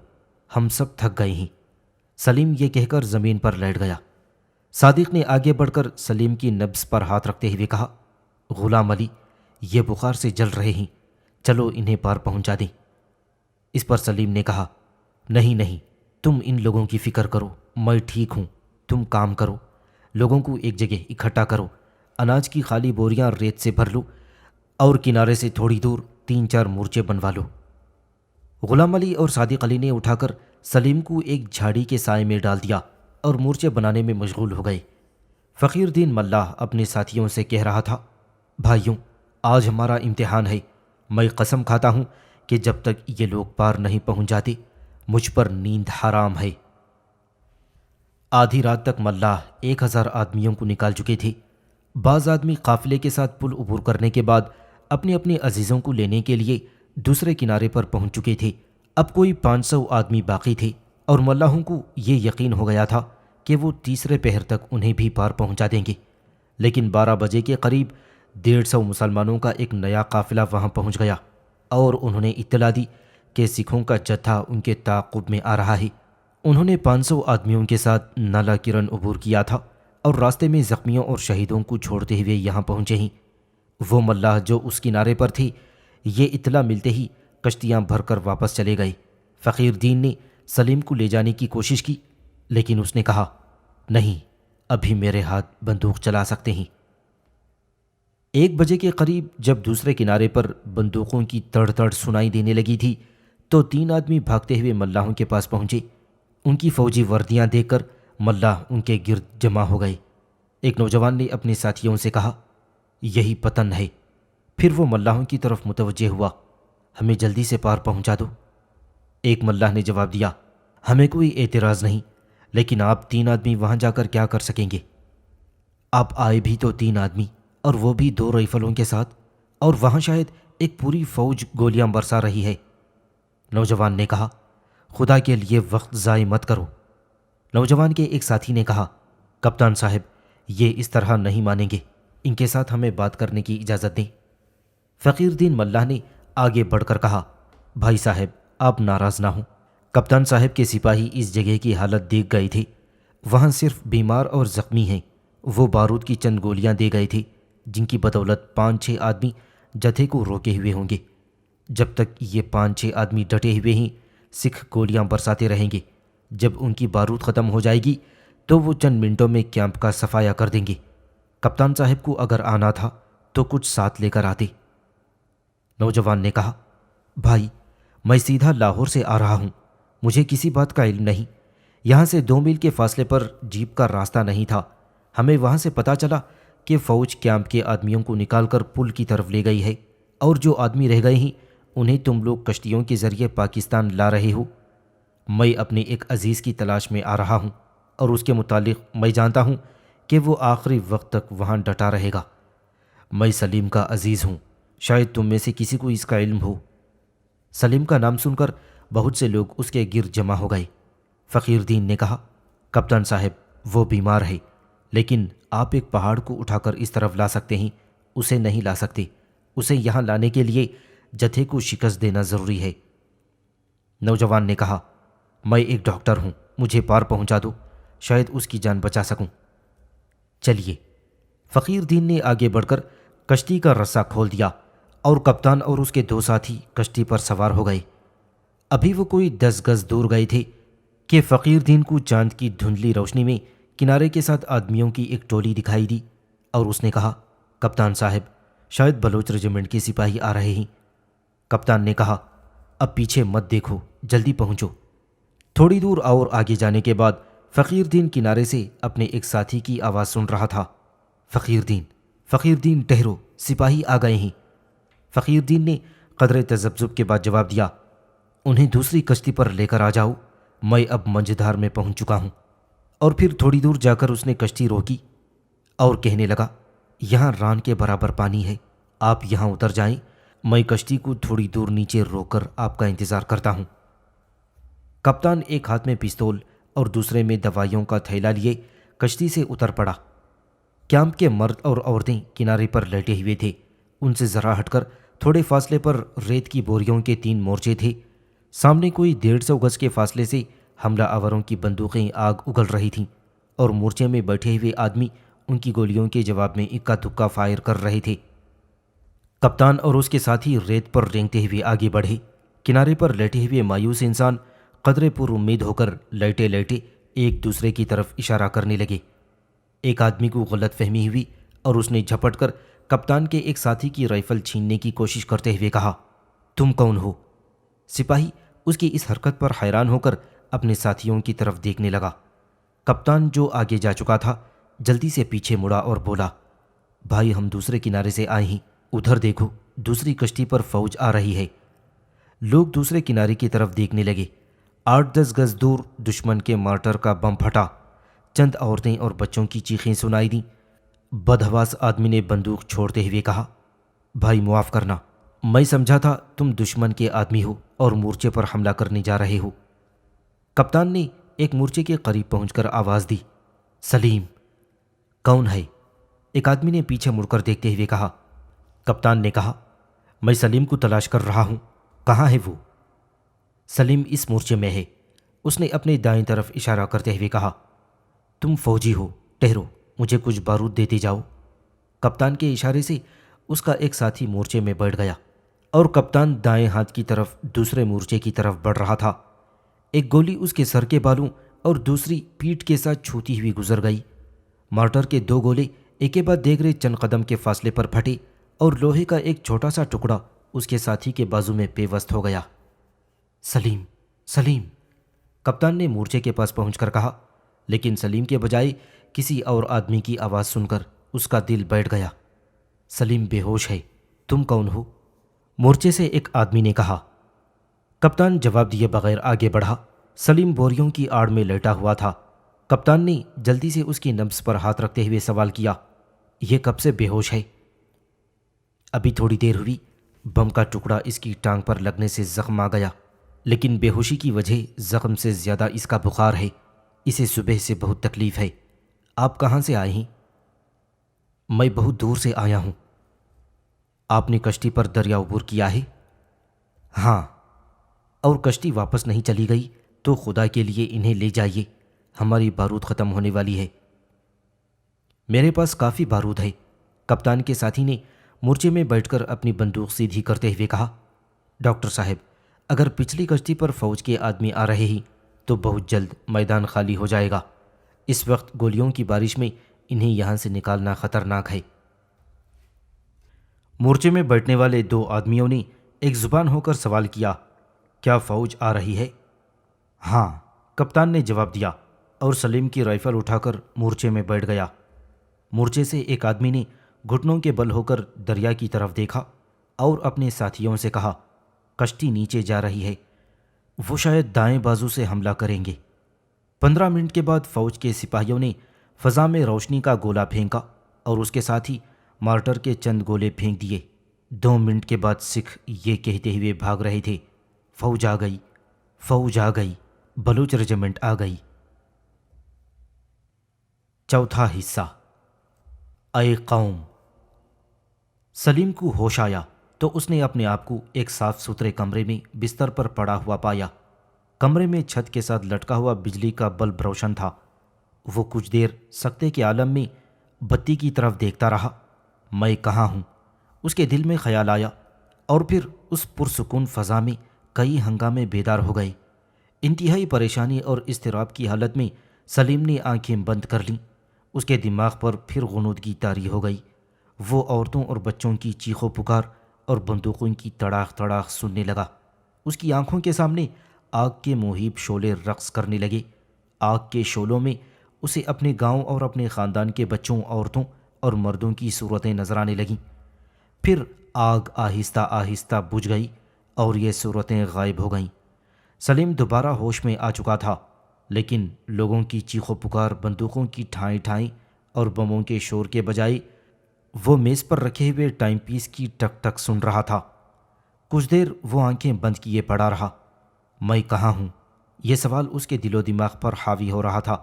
ہم سب تھک گئے ہیں۔ سلیم یہ کہہ کر زمین پر لیٹ گیا۔ صادق نے آگے بڑھ کر سلیم کی نبض پر ہاتھ رکھتے ہوئے کہا، غلام علی، یہ بخار سے جل رہے ہیں، چلو انہیں پار پہنچا دیں۔ اس پر سلیم نے کہا، نہیں نہیں، تم ان لوگوں کی فکر کرو، میں ٹھیک ہوں، تم کام کرو، لوگوں کو ایک جگہ اکٹھا کرو، اناج کی خالی بوریاں ریت سے بھر لو اور کنارے سے تھوڑی دور 3-4 مورچے بنوا لو۔ غلام علی اور صادق علی نے اٹھا کر سلیم کو ایک جھاڑی کے سائے میں ڈال دیا اور مورچے بنانے میں مشغول ہو گئے۔ فقیر دین ملاح اپنے ساتھیوں سے کہہ رہا تھا، بھائیوں، آج ہمارا امتحان ہے، میں قسم کھاتا ہوں کہ جب تک یہ لوگ پار نہیں پہنچ جاتے مجھ پر نیند حرام ہے۔ آدھی رات تک ملاح 1000 آدمیوں کو نکال چکے تھے۔ بعض آدمی قافلے کے ساتھ پل عبور کرنے کے بعد اپنے اپنے عزیزوں کو لینے کے لیے دوسرے کنارے پر پہنچ چکے تھے۔ اب کوئی 500 آدمی باقی تھے اور ملاحوں کو یہ یقین ہو گیا تھا کہ وہ تیسرے پہر تک انہیں بھی پار پہنچا دیں گے، لیکن 12 بجے کے قریب 150 مسلمانوں کا ایک نیا قافلہ وہاں پہنچ گیا اور انہوں نے اطلاع دی کہ سکھوں کا جتھا ان کے تعاقب میں آ رہا ہے۔ انہوں نے 500 آدمیوں کے ساتھ نالا کرن عبور کیا تھا اور راستے میں زخمیوں اور شہیدوں کو چھوڑتے ہوئے یہاں پہنچے ہیں۔ وہ ملاح جو اس کنارے پر تھے، یہ اطلاع ملتے ہی کشتیاں بھر کر واپس چلے گئے۔ فقیر دین نے سلیم کو لے جانے کی کوشش کی، لیکن اس نے کہا، نہیں، ابھی میرے ہاتھ بندوق چلا سکتے ہیں۔ 1 بجے کے قریب جب دوسرے کنارے پر بندوقوں کی تڑ تڑ سنائی دینے لگی تھی تو 3 آدمی بھاگتے ہوئے ملاحوں کے پاس پہنچے۔ ان کی فوجی وردیاں دیکھ کر ملاح ان کے گرد جمع ہو گئے۔ ایک نوجوان نے اپنے ساتھیوں سے کہا، یہی پتن ہے۔ پھر وہ ملاحوں کی طرف متوجہ ہوا، ہمیں جلدی سے پار پہنچا دو۔ ایک ملاح نے جواب دیا، ہمیں کوئی اعتراض نہیں، لیکن آپ 3 آدمی وہاں جا کر کیا کر سکیں گے؟ آپ آئے بھی تو 3 آدمی، اور وہ بھی 2 رائفلوں کے ساتھ، اور وہاں شاید ایک پوری فوج گولیاں برسا رہی ہے۔ نوجوان نے کہا، خدا کے لیے وقت ضائع مت کرو۔ نوجوان کے ایک ساتھی نے کہا، کپتان صاحب، یہ اس طرح نہیں مانیں گے، ان کے ساتھ ہمیں بات کرنے کی اجازت دیں۔ فقیر دین ملاح نے آگے بڑھ کر کہا، بھائی صاحب، آپ ناراض نہ ہوں، کپتان صاحب کے سپاہی اس جگہ کی حالت دیکھ گئے تھے، وہاں صرف بیمار اور زخمی ہیں، وہ بارود کی چند گولیاں دے گئے تھے جن کی بدولت 5-6 آدمی جتھے کو روکے ہوئے ہوں گے۔ جب تک یہ 5-6 آدمی ڈٹے ہوئے ہیں سکھ گولیاں برساتے رہیں گے، جب ان کی بارود ختم ہو جائے گی تو وہ چند منٹوں میں کیمپ کا صفایا کر دیں گے۔ کپتان صاحب کو اگر آنا تھا تو کچھ ساتھ لے کر آتے۔ نوجوان نے کہا، بھائی، میں سیدھا لاہور سے آ رہا ہوں، مجھے کسی بات کا علم نہیں، یہاں سے 2 میل کے فاصلے پر جیپ کا راستہ نہیں تھا، ہمیں وہاں سے پتہ چلا کہ فوج کیمپ کے آدمیوں کو نکال کر پل کی طرف لے گئی ہے، اور جو آدمی رہ گئے ہیں انہیں تم لوگ کشتیوں کے ذریعے پاکستان لا رہے ہو۔ میں اپنے ایک عزیز کی تلاش میں آ رہا ہوں اور اس کے متعلق میں جانتا ہوں کہ وہ آخری وقت تک وہاں ڈٹا رہے گا۔ میں سلیم کا عزیز ہوں، شاید تم میں سے کسی کو اس کا علم ہو۔ سلیم کا نام سن کر بہت سے لوگ اس کے گرد جمع ہو گئے۔ فقیر دین نے کہا، کپتان صاحب، وہ بیمار ہے، لیکن آپ ایک پہاڑ کو اٹھا کر اس طرف لا سکتے ہیں، اسے نہیں لا سکتے، اسے یہاں لانے کے لیے جتھے کو شکست دینا ضروری ہے۔ نوجوان نے کہا، میں ایک ڈاکٹر ہوں، مجھے پار پہنچا دو، شاید اس کی جان بچا سکوں۔ چلیے۔ فقیر دین نے آگے بڑھ کر کشتی کا رسہ کھول دیا اور کپتان اور اس کے 2 ساتھی کشتی پر سوار ہو گئے۔ ابھی وہ کوئی 10 گز دور گئے تھے کہ فقیر دین کو چاند کی دھندلی روشنی میں کنارے کے ساتھ آدمیوں کی ایک ٹولی دکھائی دی، اور اس نے کہا، کپتان صاحب، شاید بلوچ ریجیمنٹ کے سپاہی آ رہے ہیں۔ کپتان نے کہا، اب پیچھے مت دیکھو، جلدی پہنچو۔ تھوڑی دور اور آگے جانے کے بعد فقیر دین کنارے سے اپنے ایک ساتھی کی آواز سن رہا تھا، فقیر دین ٹھہرو، سپاہی آ گئے ہیں۔ فقیر دین نے قدرے تذبذب کے بعد جواب دیا، انہیں دوسری کشتی پر لے کر آ جاؤ، میں اب منجھدار میں پہنچ چکا ہوں۔ اور پھر تھوڑی دور جا کر اس نے کشتی روکی اور کہنے لگا، یہاں ران کے برابر پانی ہے، آپ یہاں اتر جائیں، میں کشتی کو تھوڑی دور نیچے روک کر آپ کا انتظار کرتا ہوں۔ کپتان ایک ہاتھ میں پستول اور دوسرے میں دوائیوں کا تھیلا لیے کشتی سے اتر پڑا۔ کیمپ کے مرد اور عورتیں کنارے پر لیٹے ہوئے تھے۔ ان سے ذرا ہٹ کر تھوڑے فاصلے پر ریت کی بوریوں کے 3 مورچے تھے۔ سامنے کوئی 150 گز کے فاصلے سے حملہ آوروں کی بندوقیں آگ اگل رہی تھیں اور مورچے میں بیٹھے ہوئے آدمی ان کی گولیوں کے جواب میں اکا دکا فائر کر رہے تھے۔ کپتان اور اس کے ساتھی ریت پر رینگتے ہوئے آگے بڑھے۔ کنارے پر لیٹے ہوئے مایوس انسان قدرے پر امید ہو کر لیٹے لیٹے ایک دوسرے کی طرف اشارہ کرنے لگے۔ ایک آدمی کو غلط فہمی ہوئی اور اس نے جھپٹ کر کپتان کے ایک ساتھی کی رائفل چھیننے کی کوشش کرتے ہوئے کہا، تم کون ہو؟ سپاہی اس کی اس حرکت پر حیران ہو کر اپنے ساتھیوں کی طرف دیکھنے لگا۔ کپتان جو آگے جا چکا تھا جلدی سے پیچھے مڑا اور بولا، بھائی ہم دوسرے کنارے سے آئے ہیں، ادھر دیکھو، دوسری کشتی پر فوج آ رہی ہے۔ لوگ دوسرے کنارے کی طرف دیکھنے لگے۔ 8-10 گز دور دشمن کے مارٹر کا بم پھٹا۔ چند عورتیں اور بچوں کی چیخیں سنائی دیں۔ بدحواس آدمی نے بندوق چھوڑتے ہوئے کہا، بھائی معاف کرنا، میں سمجھا تھا تم دشمن کے آدمی ہو اور مورچے پر حملہ کرنے جا رہے ہو۔ کپتان نے ایک مورچے کے قریب پہنچ کر آواز دی، سلیم۔ کون ہے؟ ایک آدمی نے پیچھے مڑ کر دیکھتے ہوئے کہا۔ کپتان نے کہا، میں سلیم کو تلاش کر رہا ہوں، کہاں ہے وہ؟ سلیم اس مورچے میں ہے، اس نے اپنے دائیں طرف اشارہ کرتے ہوئے کہا۔ تم فوجی ہو، ٹھہرو، مجھے کچھ بارود دیتے جاؤ۔ کپتان کے اشارے سے اس کا ایک ساتھی مورچے میں بیٹھ گیا اور کپتان دائیں ہاتھ کی طرف دوسرے مورچے کی طرف بڑھ رہا تھا۔ ایک گولی اس کے سر کے بالوں اور دوسری پیٹھ کے ساتھ چھوتی ہوئی گزر گئی۔ مارٹر کے 2 گولے ایک کے بعد دیگرے چند قدم کے فاصلے پر پھٹے اور لوہے کا ایک چھوٹا سا ٹکڑا اس کے ساتھی کے بازو میں پیوست ہو گیا۔ سلیم، سلیم، کپتان نے مورچے کے پاس پہنچ کر کہا، لیکن سلیم کے بجائے کسی اور آدمی کی آواز سن کر اس کا دل بیٹھ گیا۔ سلیم بے ہوش ہے، تم کون ہو؟ مورچے سے ایک آدمی نے کہا۔ کپتان جواب دیے بغیر آگے بڑھا۔ سلیم بوریوں کی آڑ میں لیٹا ہوا تھا۔ کپتان نے جلدی سے اس کی نبض پر ہاتھ رکھتے ہوئے سوال کیا، یہ کب سے بے ہوش ہے؟ ابھی تھوڑی دیر ہوئی، بم کا ٹکڑا اس کی ٹانگ پر لگنے سے زخم آ گیا، لیکن بے ہوشی کی وجہ زخم سے زیادہ اس کا بخار ہے، اسے صبح سے بہت تکلیف ہے۔ آپ کہاں سے آئے ہیں؟ میں بہت دور سے آیا ہوں۔ آپ نے کشتی پر دریا عبور کیا ہے؟ ہاں۔ اور کشتی واپس نہیں چلی گئی تو خدا کے لیے انہیں لے جائیے، ہماری بارود ختم ہونے والی ہے۔ میرے پاس کافی بارود ہے، کپتان کے ساتھی نے مورچے میں بیٹھ کر اپنی بندوق سیدھی کرتے ہوئے کہا۔ ڈاکٹر صاحب، اگر پچھلی کشتی پر فوج کے آدمی آ رہے ہیں تو بہت جلد میدان خالی ہو جائے گا۔ اس وقت گولیوں کی بارش میں انہیں یہاں سے نکالنا خطرناک ہے۔ مورچے میں بیٹھنے والے 2 آدمیوں نے ایک زبان ہو کر سوال کیا، کیا فوج آ رہی ہے؟ ہاں، کپتان نے جواب دیا اور سلیم کی رائفل اٹھا کر مورچے میں بیٹھ گیا۔ مورچے سے ایک آدمی نے گھٹنوں کے بل ہو کر دریا کی طرف دیکھا اور اپنے ساتھیوں سے کہا، کشتی نیچے جا رہی ہے، وہ شاید دائیں بازو سے حملہ کریں گے۔ 15 منٹ کے بعد فوج کے سپاہیوں نے فضا میں روشنی کا گولا پھینکا اور اس کے ساتھ ہی مارٹر کے چند گولے پھینک دیے۔ 2 منٹ کے بعد سکھ یہ کہتے ہوئے بھاگ رہے تھے، فوج آ گئی، فوج آ گئی، بلوچ ریجیمنٹ آ گئی۔ چوتھا حصہ، اے قوم۔ سلیم کو ہوش آیا تو اس نے اپنے آپ کو ایک صاف ستھرے کمرے میں بستر پر پڑا ہوا پایا۔ کمرے میں چھت کے ساتھ لٹکا ہوا بجلی کا بلب روشن تھا۔ وہ کچھ دیر سکتے کے عالم میں بتی کی طرف دیکھتا رہا۔ میں کہاں ہوں؟ اس کے دل میں خیال آیا اور پھر اس پرسکون فضا میں کئی ہنگامے بیدار ہو گئے۔ انتہائی پریشانی اور اضطراب کی حالت میں سلیم نے آنکھیں بند کر لیں۔ اس کے دماغ پر پھر غنودگی طاری ہو گئی۔ وہ عورتوں اور بچوں کی چیخو پکار اور بندوقوں کی تڑاخ تڑاخ سننے لگا۔ اس کی آنکھوں کے سامنے آگ کے مہیب شعلے رقص کرنے لگے۔ آگ کے شعلوں میں اسے اپنے گاؤں اور اپنے خاندان کے بچوں، عورتوں اور مردوں کی صورتیں نظر آنے لگیں۔ پھر آگ آہستہ آہستہ بجھ گئی اور یہ صورتیں غائب ہو گئیں۔ سلیم دوبارہ ہوش میں آ چکا تھا، لیکن لوگوں کی چیخ و پکار، بندوقوں کی ٹھائیں ٹھائیں اور بموں کے شور کے بجائے وہ میز پر رکھے ہوئے ٹائم پیس کی ٹک ٹک سن رہا تھا۔ کچھ دیر وہ آنکھیں بند کیے پڑا رہا۔ میں کہاں ہوں؟ یہ سوال اس کے دل و دماغ پر حاوی ہو رہا تھا۔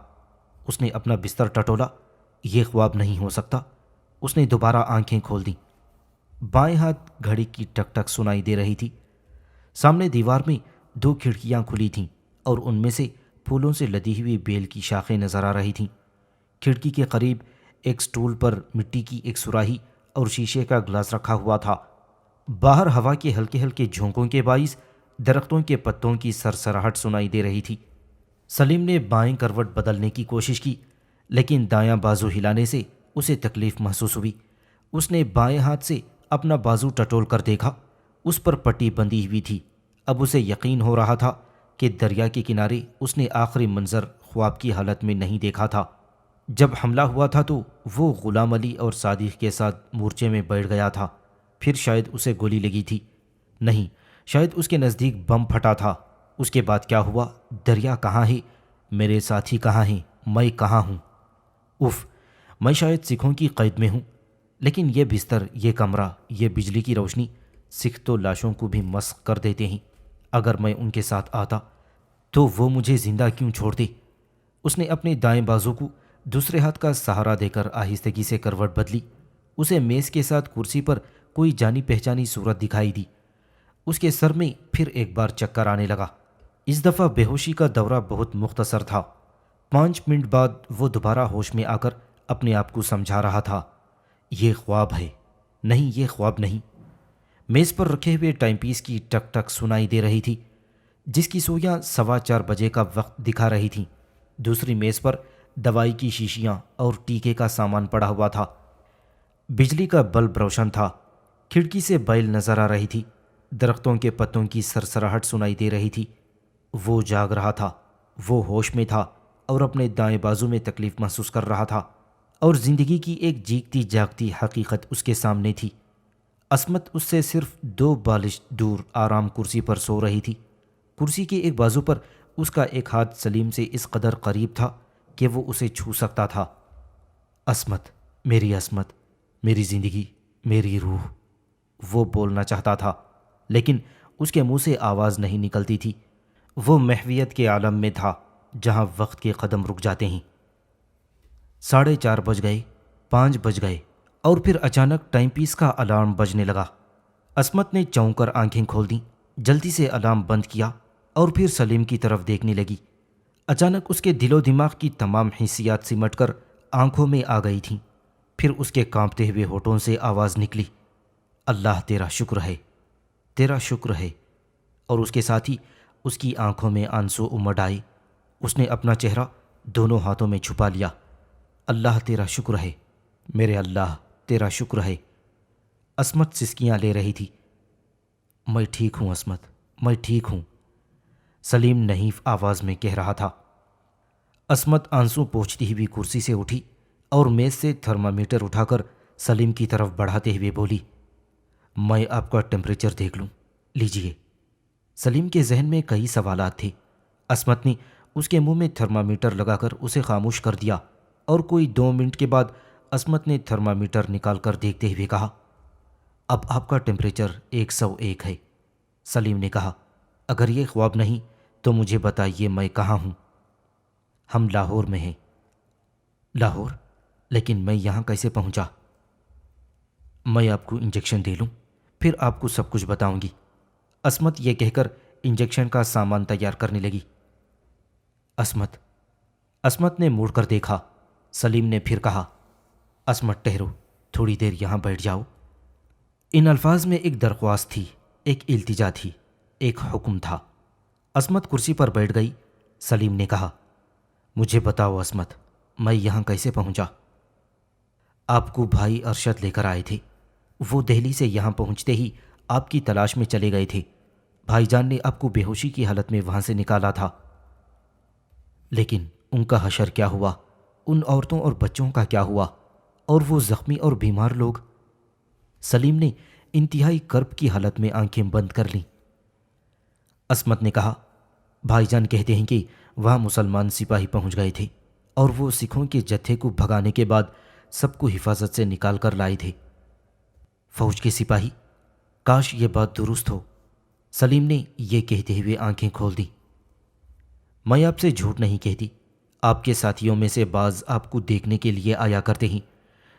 اس نے اپنا بستر ٹٹولا۔ یہ خواب نہیں ہو سکتا۔ اس نے دوبارہ آنکھیں کھول دیں۔ بائیں ہاتھ گھڑی کی ٹک ٹک سنائی دے رہی تھی۔ سامنے دیوار میں 2 کھڑکیاں کھلی تھیں اور ان میں سے پھولوں سے لدی ہوئی بیل کی شاخیں نظر آ رہی تھیں۔ کھڑکی کے قریب ایک سٹول پر مٹی کی ایک سراہی اور شیشے کا گلاس رکھا ہوا تھا۔ باہر ہوا کے ہلکے ہلکے جھونکوں کے باعث درختوں کے پتوں کی سرسراہٹ سنائی دے رہی تھی۔ سلیم نے بائیں کروٹ بدلنے کی کوشش کی، لیکن دایاں بازو ہلانے سے اسے تکلیف محسوس ہوئی۔ اس نے بائیں ہاتھ سے اپنا بازو ٹٹول کر دیکھا۔ اس پر پٹی بندھی ہوئی تھی۔ اب اسے یقین ہو رہا تھا کہ دریا کے کنارے اس نے آخری منظر خواب کی حالت میں نہیں دیکھا تھا۔ جب حملہ ہوا تھا تو وہ غلام علی اور صادق کے ساتھ مورچے میں بیٹھ گیا تھا۔ پھر شاید اسے گولی لگی تھی۔ نہیں، شاید اس کے نزدیک بم پھٹا تھا۔ اس کے بعد کیا ہوا؟ دریا کہاں ہے؟ میرے ساتھی کہاں ہیں؟ میں کہاں ہوں؟ اف، میں شاید سکھوں کی قید میں ہوں۔ لیکن یہ بستر، یہ کمرہ، یہ بجلی کی روشنی، سکھ تو لاشوں کو بھی مسخ کر دیتے ہیں۔ اگر میں ان کے ساتھ آتا تو وہ مجھے زندہ کیوں چھوڑتے؟ اس نے اپنے دائیں بازو کو دوسرے ہاتھ کا سہارا دے کر آہستگی سے کروٹ بدلی۔ اسے میز کے ساتھ کرسی پر کوئی جانی پہچانی صورت دکھائی دی۔ اس کے سر میں پھر ایک بار چکر آنے لگا۔ اس دفعہ بے ہوشی کا دورہ بہت مختصر تھا۔ 5 منٹ بعد وہ دوبارہ ہوش میں آ کر اپنے آپ کو سمجھا رہا تھا، یہ خواب ہے۔ نہیں، یہ خواب نہیں۔ میز پر رکھے ہوئے ٹائم پیس کی ٹک ٹک سنائی دے رہی تھی، جس کی سوئیاں 4:15 بجے کا وقت دکھا رہی تھیں۔ دوسری میز پر دوائی کی شیشیاں اور ٹیکے کا سامان پڑا ہوا تھا۔ بجلی کا بلب روشن تھا۔ کھڑکی سے بیل نظر آ رہی تھی۔ درختوں کے پتوں کی سرسراہٹ سنائی دے رہی تھی۔ وہ جاگ رہا تھا۔ وہ ہوش میں تھا اور اپنے دائیں بازو میں تکلیف محسوس کر رہا تھا، اور زندگی کی ایک جیگتی جاگتی حقیقت اس کے سامنے تھی۔ عصمت اس سے صرف 2 بالش دور آرام کرسی پر سو رہی تھی۔ کرسی کے ایک بازو پر اس کا ایک ہاتھ سلیم سے اس قدر قریب تھا کہ وہ اسے چھو سکتا تھا۔ عصمت، میری زندگی، میری روح، وہ بولنا چاہتا تھا، لیکن اس کے منہ سے آواز نہیں نکلتی تھی۔ وہ محویت کے عالم میں تھا جہاں وقت کے قدم رک جاتے ہیں۔ 4:30 بج گئے، 5 بج گئے، اور پھر اچانک ٹائم پیس کا الارم بجنے لگا۔ عصمت نے چونک کر آنکھیں کھول دیں، جلدی سے الارم بند کیا اور پھر سلیم کی طرف دیکھنے لگی۔ اچانک اس کے دل و دماغ کی تمام حیثیات سمٹ کر آنکھوں میں آ گئی تھیں۔ پھر اس کے کانپتے ہوئے ہونٹوں سے آواز نکلی، اللہ تیرا شکر ہے، تیرا شکر ہے۔ اور اس کے ساتھ ہی اس کی آنکھوں میں آنسو امڈ آئے۔ اس نے اپنا چہرہ دونوں ہاتھوں میں چھپا لیا۔ اللہ تیرا شکر ہے، میرے اللہ تیرا شکر ہے۔ عصمت سسکیاں لے رہی تھی۔ میں ٹھیک ہوں عصمت، میں ٹھیک ہوں، سلیم نحیف آواز میں کہہ رہا تھا۔ عصمت آنسو پوچھتی ہوئی کرسی سے اٹھی اور میز سے تھرمامیٹر اٹھا کر سلیم کی طرف بڑھاتے ہوئے بولی، میں آپ کا ٹیمپریچر دیکھ لوں، لیجئے۔ سلیم کے ذہن میں کئی سوالات تھے۔ عصمت نے اس کے منہ میں تھرمامیٹر لگا کر اسے خاموش کر دیا، اور کوئی 2 منٹ کے بعد عصمت نے تھرمامیٹر نکال کر دیکھتے ہوئے کہا، اب آپ کا ٹیمپریچر 101 ہے۔ سلیم نے کہا، اگر یہ خواب نہیں تو مجھے بتائیے میں کہاں ہوں؟ ہم لاہور میں ہیں۔ لاہور؟ لیکن میں یہاں کیسے پہنچا؟ میں آپ کو انجیکشن دے لوں، پھر آپ کو سب کچھ بتاؤں گی۔ عصمت یہ کہہ کر انجیکشن کا سامان تیار کرنے لگی۔ عصمت نے مڑ کر دیکھا۔ سلیم نے پھر کہا، عصمت ٹھہرو، تھوڑی دیر یہاں بیٹھ جاؤ۔ ان الفاظ میں ایک درخواست تھی، ایک التجا تھی، ایک حکم تھا۔ عصمت کرسی پر بیٹھ گئی۔ سلیم نے کہا، مجھے بتاؤ عصمت، میں یہاں کیسے پہنچا؟ آپ کو بھائی ارشد لے کر آئے تھے۔ وہ دہلی سے یہاں پہنچتے ہی آپ کی تلاش میں چلے گئے تھے۔ بھائی جان نے آپ کو بے ہوشی کی حالت میں وہاں سے نکالا تھا۔ لیکن ان کا حشر کیا ہوا؟ ان عورتوں اور بچوں کا کیا ہوا؟ اور وہ زخمی اور بیمار لوگ؟ سلیم نے انتہائی کرب کی حالت میں آنکھیں بند کر لیں۔ عصمت نے کہا، بھائی جان کہتے ہیں کہ وہاں مسلمان سپاہی پہنچ گئے تھے اور وہ سکھوں کے جتھے کو بھگانے کے بعد سب کو حفاظت سے نکال کر لائے تھے۔ فوج کے سپاہی؟ کاش یہ بات درست ہو، سلیم نے یہ کہتے ہوئے آنکھیں کھول دیں۔ میں آپ سے جھوٹ نہیں کہتی، آپ کے ساتھیوں میں سے بعض آپ کو دیکھنے کے لیے آیا کرتے ہیں،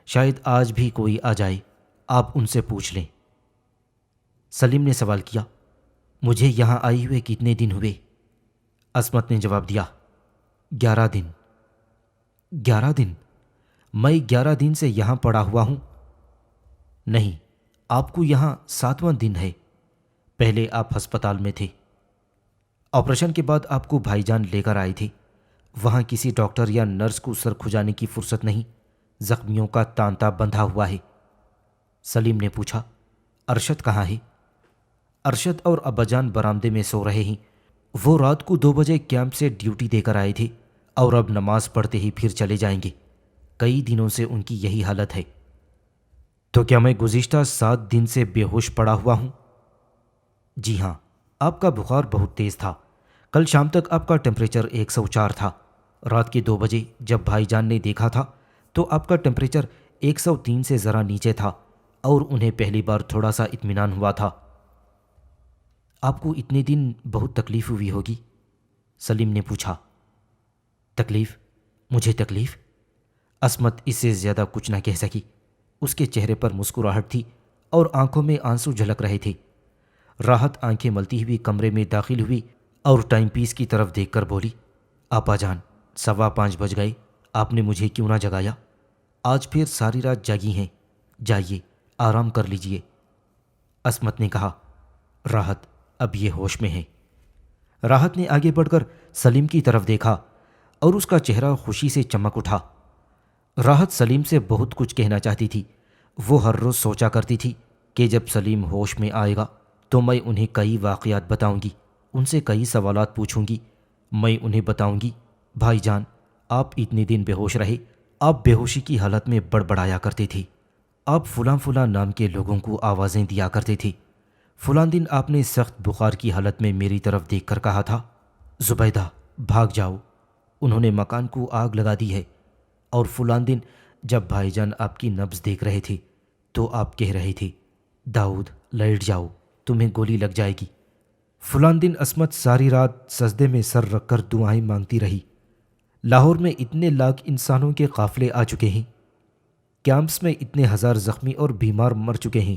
شاید آج بھی کوئی آ جائے، آپ ان سے پوچھ لیں۔ سلیم نے سوال کیا، مجھے یہاں آئے ہوئے کتنے دن ہوئے؟ عصمت نے جواب دیا، 11 دن۔ 11 دن؟ میں 11 دن سے یہاں پڑا ہوا ہوں۔ نہیں، آپ کو یہاں 7واں دن ہے، پہلے آپ ہسپتال میں تھے۔ آپریشن کے بعد آپ کو بھائی جان لے کر آئے تھے، وہاں کسی ڈاکٹر یا نرس کو سر کھجانے کی فرصت نہیں، زخمیوں کا تانتا بندھا ہوا ہے۔ سلیم نے پوچھا، ارشد کہاں ہے؟ ارشد اور ابا جان برآمدے میں سو رہے ہیں، وہ رات کو 2 بجے کیمپ سے ڈیوٹی دے کر آئے تھے اور اب نماز پڑھتے ہی پھر چلے جائیں گے، کئی دنوں سے ان کی یہی حالت ہے۔ تو کیا میں گزشتہ 7 دن سے بے ہوش پڑا ہوا ہوں؟ جی ہاں، آپ کا بخار بہت تیز تھا، کل شام تک آپ کا ٹیمپریچر 104 تھا، رات کے 2 بجے جب بھائی جان نے دیکھا تھا تو آپ کا ٹیمپریچر 103 سے ذرا نیچے تھا اور انہیں پہلی بار تھوڑا سا اطمینان ہوا تھا۔ آپ کو اتنے دن بہت تکلیف ہوئی ہوگی؟ سلیم نے پوچھا۔ تکلیف؟ مجھے تکلیف؟ عصمت اس سے زیادہ کچھ نہ کہہ سکی، اس کے چہرے پر مسکراہٹ تھی اور آنکھوں میں آنسو جھلک رہے تھے۔ راحت آنکھیں ملتی ہوئی کمرے میں داخل ہوئی اور ٹائم پیس کی طرف دیکھ کر بولی، آپا جان 5:15 بج گئے، آپ نے مجھے کیوں نہ جگایا؟ آج پھر ساری رات جاگی ہیں، جائیے آرام کر لیجئے۔ عصمت نے کہا، راحت اب یہ ہوش میں ہے۔ راحت نے آگے بڑھ کر سلیم کی طرف دیکھا اور اس کا چہرہ خوشی سے چمک اٹھا۔ راحت سلیم سے بہت کچھ کہنا چاہتی تھی، وہ ہر روز سوچا کرتی تھی کہ جب سلیم ہوش میں آئے گا تو میں انہیں کئی واقعات بتاؤں گی، ان سے کئی سوالات پوچھوں گی، میں انہیں بتاؤں گی، بھائی جان آپ اتنے دن بے ہوش رہے، آپ بے ہوشی کی حالت میں بڑبڑایا کرتے تھے، آپ فلاں فلاں نام کے لوگوں کو آوازیں دیا کرتے تھے، فلاں دن آپ نے سخت بخار کی حالت میں میری طرف دیکھ کر کہا تھا، زبیدہ بھاگ جاؤ، انہوں نے مکان کو آگ لگا دی ہے، اور فلاں دن جب بھائی جان آپ کی نبض دیکھ رہے تھے تو آپ کہہ رہے تھے، داؤد لیٹ جاؤ تمہیں گولی لگ جائے گی۔ فلاں دن عصمت ساری رات سجدے میں سر رکھ کر دعائیں مانگتی رہی۔ لاہور میں اتنے لاکھ انسانوں کے قافلے آ چکے ہیں، کیمپس میں اتنے ہزار زخمی اور بیمار مر چکے ہیں،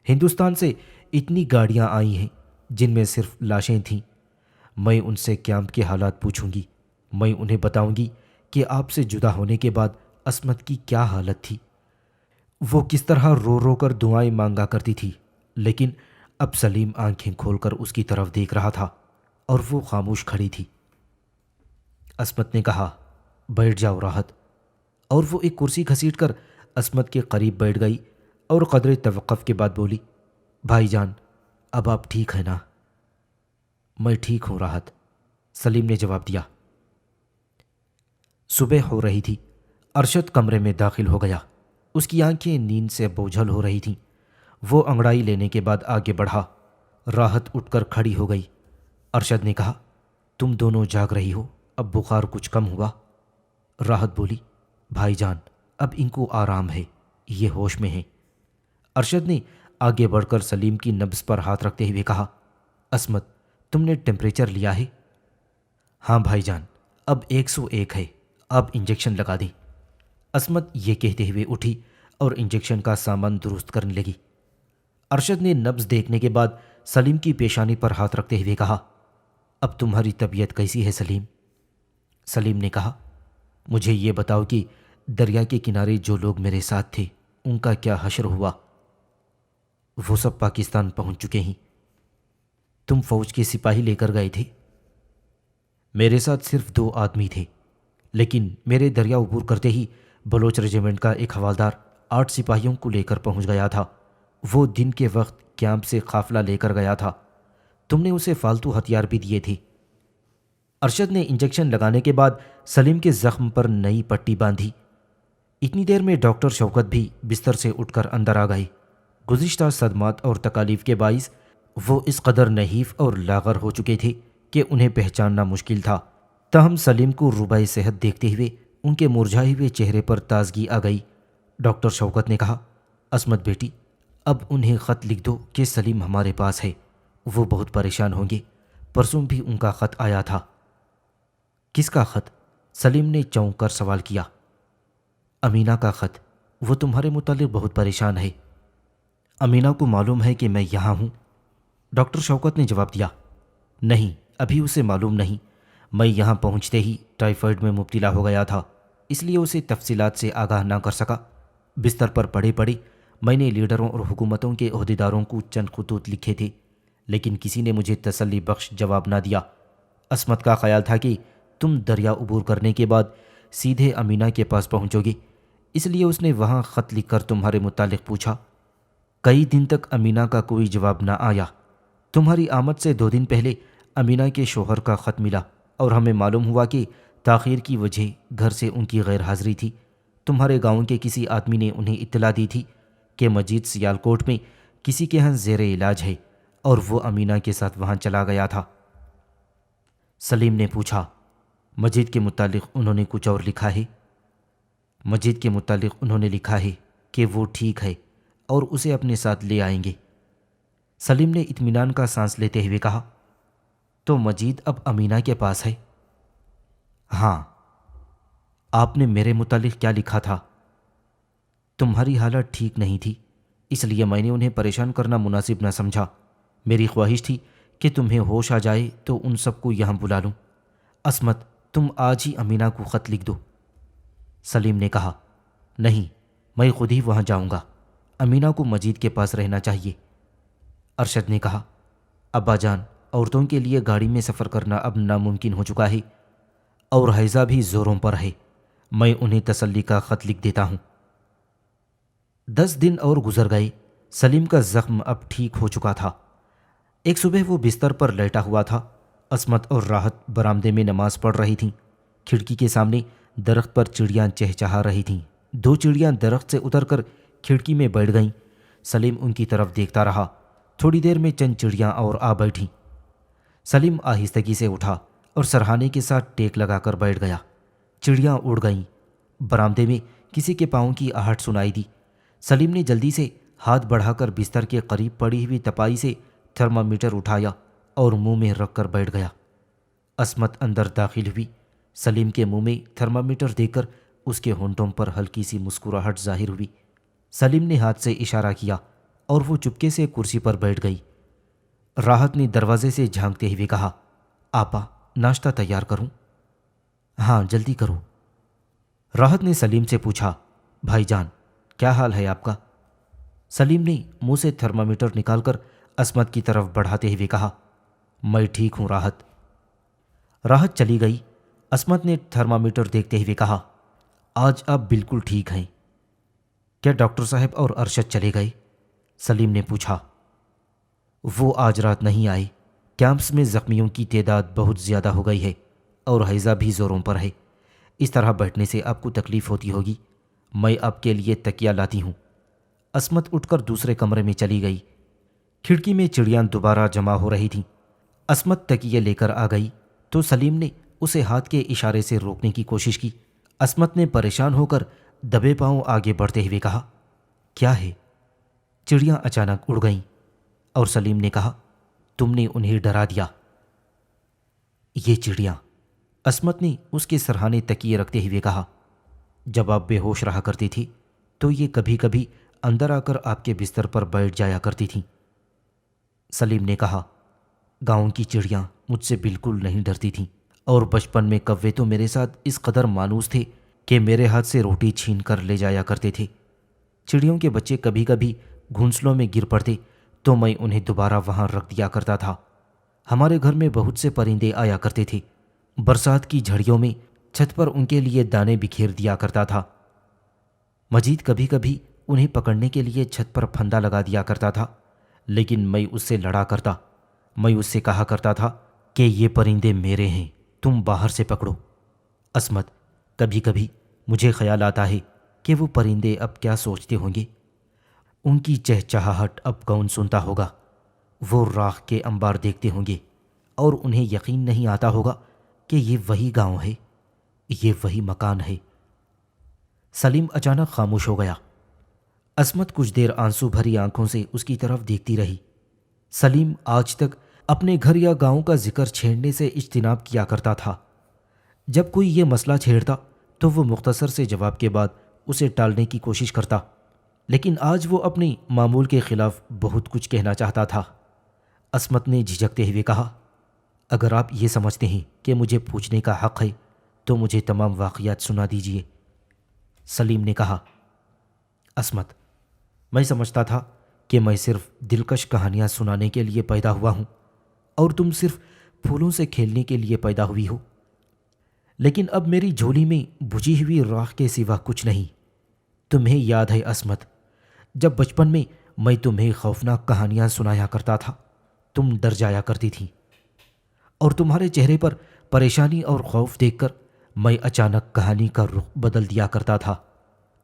ہندوستان سے اتنی گاڑیاں آئی ہیں جن میں صرف لاشیں تھیں، میں ان سے کیمپ کے حالات پوچھوں گی، میں انہیں بتاؤں گی کہ آپ سے جدا ہونے کے بعد عصمت کی کیا حالت تھی، وہ کس طرح رو رو کر دعائیں مانگا کرتی تھی، لیکن اب سلیم آنکھیں کھول کر اس کی طرف دیکھ رہا تھا اور وہ خاموش کھڑی تھی۔ عصمت نے کہا، بیٹھ جاؤ راحت، اور وہ ایک کرسی گھسیٹ کر عصمت کے قریب بیٹھ گئی اور قدر توقف کے بعد بولی، بھائی جان اب آپ ٹھیک ہیں نا؟ میں ٹھیک ہوں راحت، سلیم نے جواب دیا۔ صبح ہو رہی تھی، ارشد کمرے میں داخل ہو گیا، اس کی آنکھیں نیند سے بوجھل ہو رہی تھیں، وہ انگڑائی لینے کے بعد آگے بڑھا، راحت اٹھ کر کھڑی ہو گئی۔ ارشد نے کہا، تم دونوں جاگ رہی ہو، اب بخار کچھ کم ہوا؟ راحت بولی، بھائی جان اب ان کو آرام ہے، یہ ہوش میں ہیں۔ ارشد نے آگے بڑھ کر سلیم کی نبض پر ہاتھ رکھتے ہوئے کہا، عصمت تم نے ٹیمپریچر لیا ہے؟ ہاں بھائی جان اب 101 ہے، اب انجیکشن لگا دیں۔ عصمت یہ کہتے ہوئے اٹھی اور انجیکشن کا سامان درست کرنے لگی۔ ارشد نے نبض دیکھنے کے بعد سلیم کی پیشانی پر ہاتھ رکھتے ہوئے کہا، اب تمہاری طبیعت کیسی ہے سلیم؟ سلیم نے کہا، مجھے یہ بتاؤ کہ دریا کے کنارے جو لوگ میرے ساتھ تھے ان کا کیا حشر ہوا؟ وہ سب پاکستان پہنچ چکے ہیں۔ تم فوج کے سپاہی لے کر گئے تھے؟ میرے ساتھ صرف 2 آدمی تھے، لیکن میرے دریا عبور کرتے ہی بلوچ ریجیمنٹ کا ایک حوالدار 8 سپاہیوں کو لے کر پہنچ گیا تھا، وہ دن کے وقت کیمپ سے قافلہ لے کر گیا تھا، تم نے اسے فالتو ہتھیار بھی دیے تھے۔ ارشد نے انجیکشن لگانے کے بعد سلیم کے زخم پر نئی پٹی باندھی۔ اتنی دیر میں ڈاکٹر شوکت بھی بستر سے اٹھ کر اندر آ گئے۔ گزشتہ صدمات اور تکالیف کے باعث وہ اس قدر نحیف اور لاغر ہو چکے تھے کہ انہیں پہچاننا مشکل تھا، تاہم سلیم کو روبائے صحت دیکھتے ہوئے ان کے مرجھائے ہوئے چہرے پر تازگی آ گئی۔ ڈاکٹر شوکت نے کہا، عصمت بیٹی، اب انہیں خط لکھ دو کہ سلیم ہمارے پاس ہے، وہ بہت پریشان ہوں گے، پرسوں بھی ان کا خط آیا تھا۔ کس کا خط؟ سلیم نے چونک کر سوال کیا۔ امینہ کا خط، وہ تمہارے متعلق بہت پریشان ہے۔ امینہ کو معلوم ہے کہ میں یہاں ہوں؟ ڈاکٹر شوکت نے جواب دیا۔ نہیں، ابھی اسے معلوم نہیں، میں یہاں پہنچتے ہی ٹائیفائڈ میں مبتلا ہو گیا تھا، اس لیے اسے تفصیلات سے آگاہ نہ کر سکا۔ بستر پر پڑے پڑے میں نے لیڈروں اور حکومتوں کے عہدیداروں کو چند خطوط لکھے تھے، لیکن کسی نے مجھے تسلی بخش جواب نہ دیا۔ عصمت کا خیال تھا کہ تم دریا عبور کرنے کے بعد سیدھے امینہ کے پاس پہنچو گے، اس لیے اس نے وہاں خط لکھ کر تمہارے متعلق پوچھا۔ کئی دن تک امینہ کا کوئی جواب نہ آیا۔ تمہاری آمد سے 2 دن پہلے امینہ کے شوہر کا خط ملا اور ہمیں معلوم ہوا کہ تاخیر کی وجہ گھر سے ان کی غیر حاضری تھی۔ تمہارے گاؤں کے کسی آدمی نے انہیں اطلاع دی تھی کہ مجید سیالکوٹ میں کسی کے ہاں زیر علاج ہے اور وہ امینہ کے ساتھ وہاں چلا گیا تھا۔ سلیم نے پوچھا، مجید کے متعلق انہوں نے کچھ اور لکھا ہے؟ مجید کے متعلق انہوں نے لکھا ہے کہ وہ ٹھیک ہے اور اسے اپنے ساتھ لے آئیں گے۔ سلیم نے اطمینان کا سانس لیتے ہوئے کہا، تو مجید اب امینہ کے پاس ہے؟ ہاں۔ آپ نے میرے متعلق کیا لکھا تھا؟ تمہاری حالت ٹھیک نہیں تھی، اس لیے میں نے انہیں پریشان کرنا مناسب نہ سمجھا۔ میری خواہش تھی کہ تمہیں ہوش آ جائے تو ان سب کو یہاں بلا لوں۔ عصمت، تم آج ہی امینہ کو خط لکھ دو۔ سلیم نے کہا، نہیں، میں خود ہی وہاں جاؤں گا، امینہ کو مجید کے پاس رہنا چاہیے۔ ارشد نے کہا، ابا جان، عورتوں کے لیے گاڑی میں سفر کرنا اب ناممکن ہو چکا ہے اور حیضہ بھی زوروں پر ہے، میں انہیں تسلی کا خط لکھ دیتا ہوں۔ 10 دن اور گزر گئے۔ سلیم کا زخم اب ٹھیک ہو چکا تھا۔ ایک صبح وہ بستر پر لیٹا ہوا تھا۔ عصمت اور راحت برآمدے میں نماز پڑھ رہی تھیں۔ کھڑکی کے سامنے درخت پر چڑیاں چہچہا رہی تھیں۔ 2 چڑیاں درخت سے اتر کر کھڑکی میں بیٹھ گئیں۔ سلیم ان کی طرف دیکھتا رہا۔ تھوڑی دیر میں چند چڑیاں اور آ بیٹھیں۔ سلیم آہستگی سے اٹھا اور سرہانے کے ساتھ ٹیک لگا کر بیٹھ گیا۔ چڑیاں اڑ گئیں۔ برآمدے میں کسی کے پاؤں کی آہٹ سنائی دی۔ سلیم نے جلدی سے ہاتھ بڑھا کر بستر کے قریب پڑی ہوئی تپائی سے تھرمامیٹر اٹھایا اور منہ میں رکھ کر بیٹھ گیا۔ عصمت اندر داخل ہوئی۔ سلیم کے منہ میں تھرمامیٹر دیکھ کر اس کے ہونٹوں پر ہلکی سی مسکراہٹ ظاہر ہوئی۔ سلیم نے ہاتھ سے اشارہ کیا اور وہ چپکے سے کرسی پر بیٹھ گئی۔ راحت نے دروازے سے جھانکتے ہوئے کہا، آپا، ناشتہ تیار کروں؟ ہاں، جلدی کرو۔ راحت نے سلیم سے پوچھا، بھائی جان، کیا حال ہے آپ کا؟ سلیم نے منہ سے تھرمامیٹر نکال کر عصمت کی طرف بڑھاتے ہوئے کہا، میں ٹھیک ہوں راحت۔ راحت چلی گئی۔ عصمت نے تھرمامیٹر دیکھتے ہوئے کہا، آج آپ بالکل ٹھیک ہیں۔ کیا ڈاکٹر صاحب اور ارشد چلے گئے؟ سلیم نے پوچھا۔ وہ آج رات نہیں آئے۔ کیمپس میں زخمیوں کی تعداد بہت زیادہ ہو گئی ہے اور حیضہ بھی زوروں پر ہے۔ اس طرح بیٹھنے سے آپ کو تکلیف ہوتی ہوگی، میں آپ کے لیے تکیہ لاتی ہوں۔ عصمت اٹھ کر دوسرے کمرے میں چلی گئی۔ کھڑکی میں چڑیاں دوبارہ جمع ہو رہی تھیں۔ عصمت تکیے لے کر آ گئی تو سلیم نے اسے ہاتھ کے اشارے سے روکنے کی کوشش کی۔ عصمت نے پریشان ہو کر دبے پاؤں آگے بڑھتے ہوئے کہا، کیا ہے؟ چڑیاں اچانک اڑ گئیں اور سلیم نے کہا، تم نے انہیں ڈرا دیا۔ یہ چڑیاں، عصمت نے اس کے سرہانے تکیے رکھتے ہوئے کہا، جب آپ بے ہوش رہا کرتی تھی تو یہ کبھی کبھی اندر آ کر آپ کے بستر پر بیٹھ جایا کرتی تھیں۔ سلیم نے کہا، گاؤں کی چڑیاں مجھ سے بالکل نہیں ڈرتی تھیں اور بچپن میں کوے تو میرے ساتھ اس قدر مانوس تھے کہ میرے ہاتھ سے روٹی چھین کر لے جایا کرتے تھے۔ چڑیوں کے بچے کبھی کبھی گھونسلوں میں گر پڑتے تو میں انہیں دوبارہ وہاں رکھ دیا کرتا تھا۔ ہمارے گھر میں بہت سے پرندے آیا کرتے تھے۔ برسات کی جھڑیوں میں چھت پر ان کے لیے دانے بکھیر دیا کرتا تھا۔ مجید کبھی کبھی انہیں پکڑنے کے لیے چھت پر پھندا لگا دیا کرتا تھا، لیکن میں اس سے لڑا کرتا۔ میں اس سے کہا کرتا تھا کہ یہ پرندے میرے ہیں، تم باہر سے پکڑو۔ عصمت، کبھی کبھی مجھے خیال آتا ہے کہ وہ پرندے اب کیا سوچتے ہوں گے۔ ان کی چہچہاہٹ اب کون سنتا ہوگا؟ وہ راکھ کے انبار دیکھتے ہوں گے اور انہیں یقین نہیں آتا ہوگا کہ یہ وہی گاؤں ہے، یہ وہی مکان ہے۔ سلیم اچانک خاموش ہو گیا۔ عصمت کچھ دیر آنسو بھری آنکھوں سے اس کی طرف دیکھتی رہی۔ سلیم آج تک اپنے گھر یا گاؤں کا ذکر چھیڑنے سے اجتناب کیا کرتا تھا۔ جب کوئی یہ مسئلہ چھیڑتا تو وہ مختصر سے جواب کے بعد اسے ٹالنے کی کوشش کرتا، لیکن آج وہ اپنی معمول کے خلاف بہت کچھ کہنا چاہتا تھا۔ عصمت نے جھجکتے ہوئے کہا، اگر آپ یہ سمجھتے ہیں کہ مجھے پوچھنے کا حق ہے تو مجھے تمام واقعات سنا دیجیے۔ سلیم نے کہا، عصمت، میں سمجھتا تھا کہ میں صرف دلکش کہانیاں سنانے کے لیے پیدا ہوا ہوں اور تم صرف پھولوں سے کھیلنے کے لیے پیدا ہوئی ہو، لیکن اب میری جھولی میں بجھی ہوئی راکھ کے سوا کچھ نہیں۔ تمہیں یاد ہے عصمت، جب بچپن میں میں تمہیں خوفناک کہانیاں سنایا کرتا تھا، تم ڈر جایا کرتی تھی، اور تمہارے چہرے پر پریشانی اور خوف دیکھ کر میں اچانک کہانی کا رخ بدل دیا کرتا تھا۔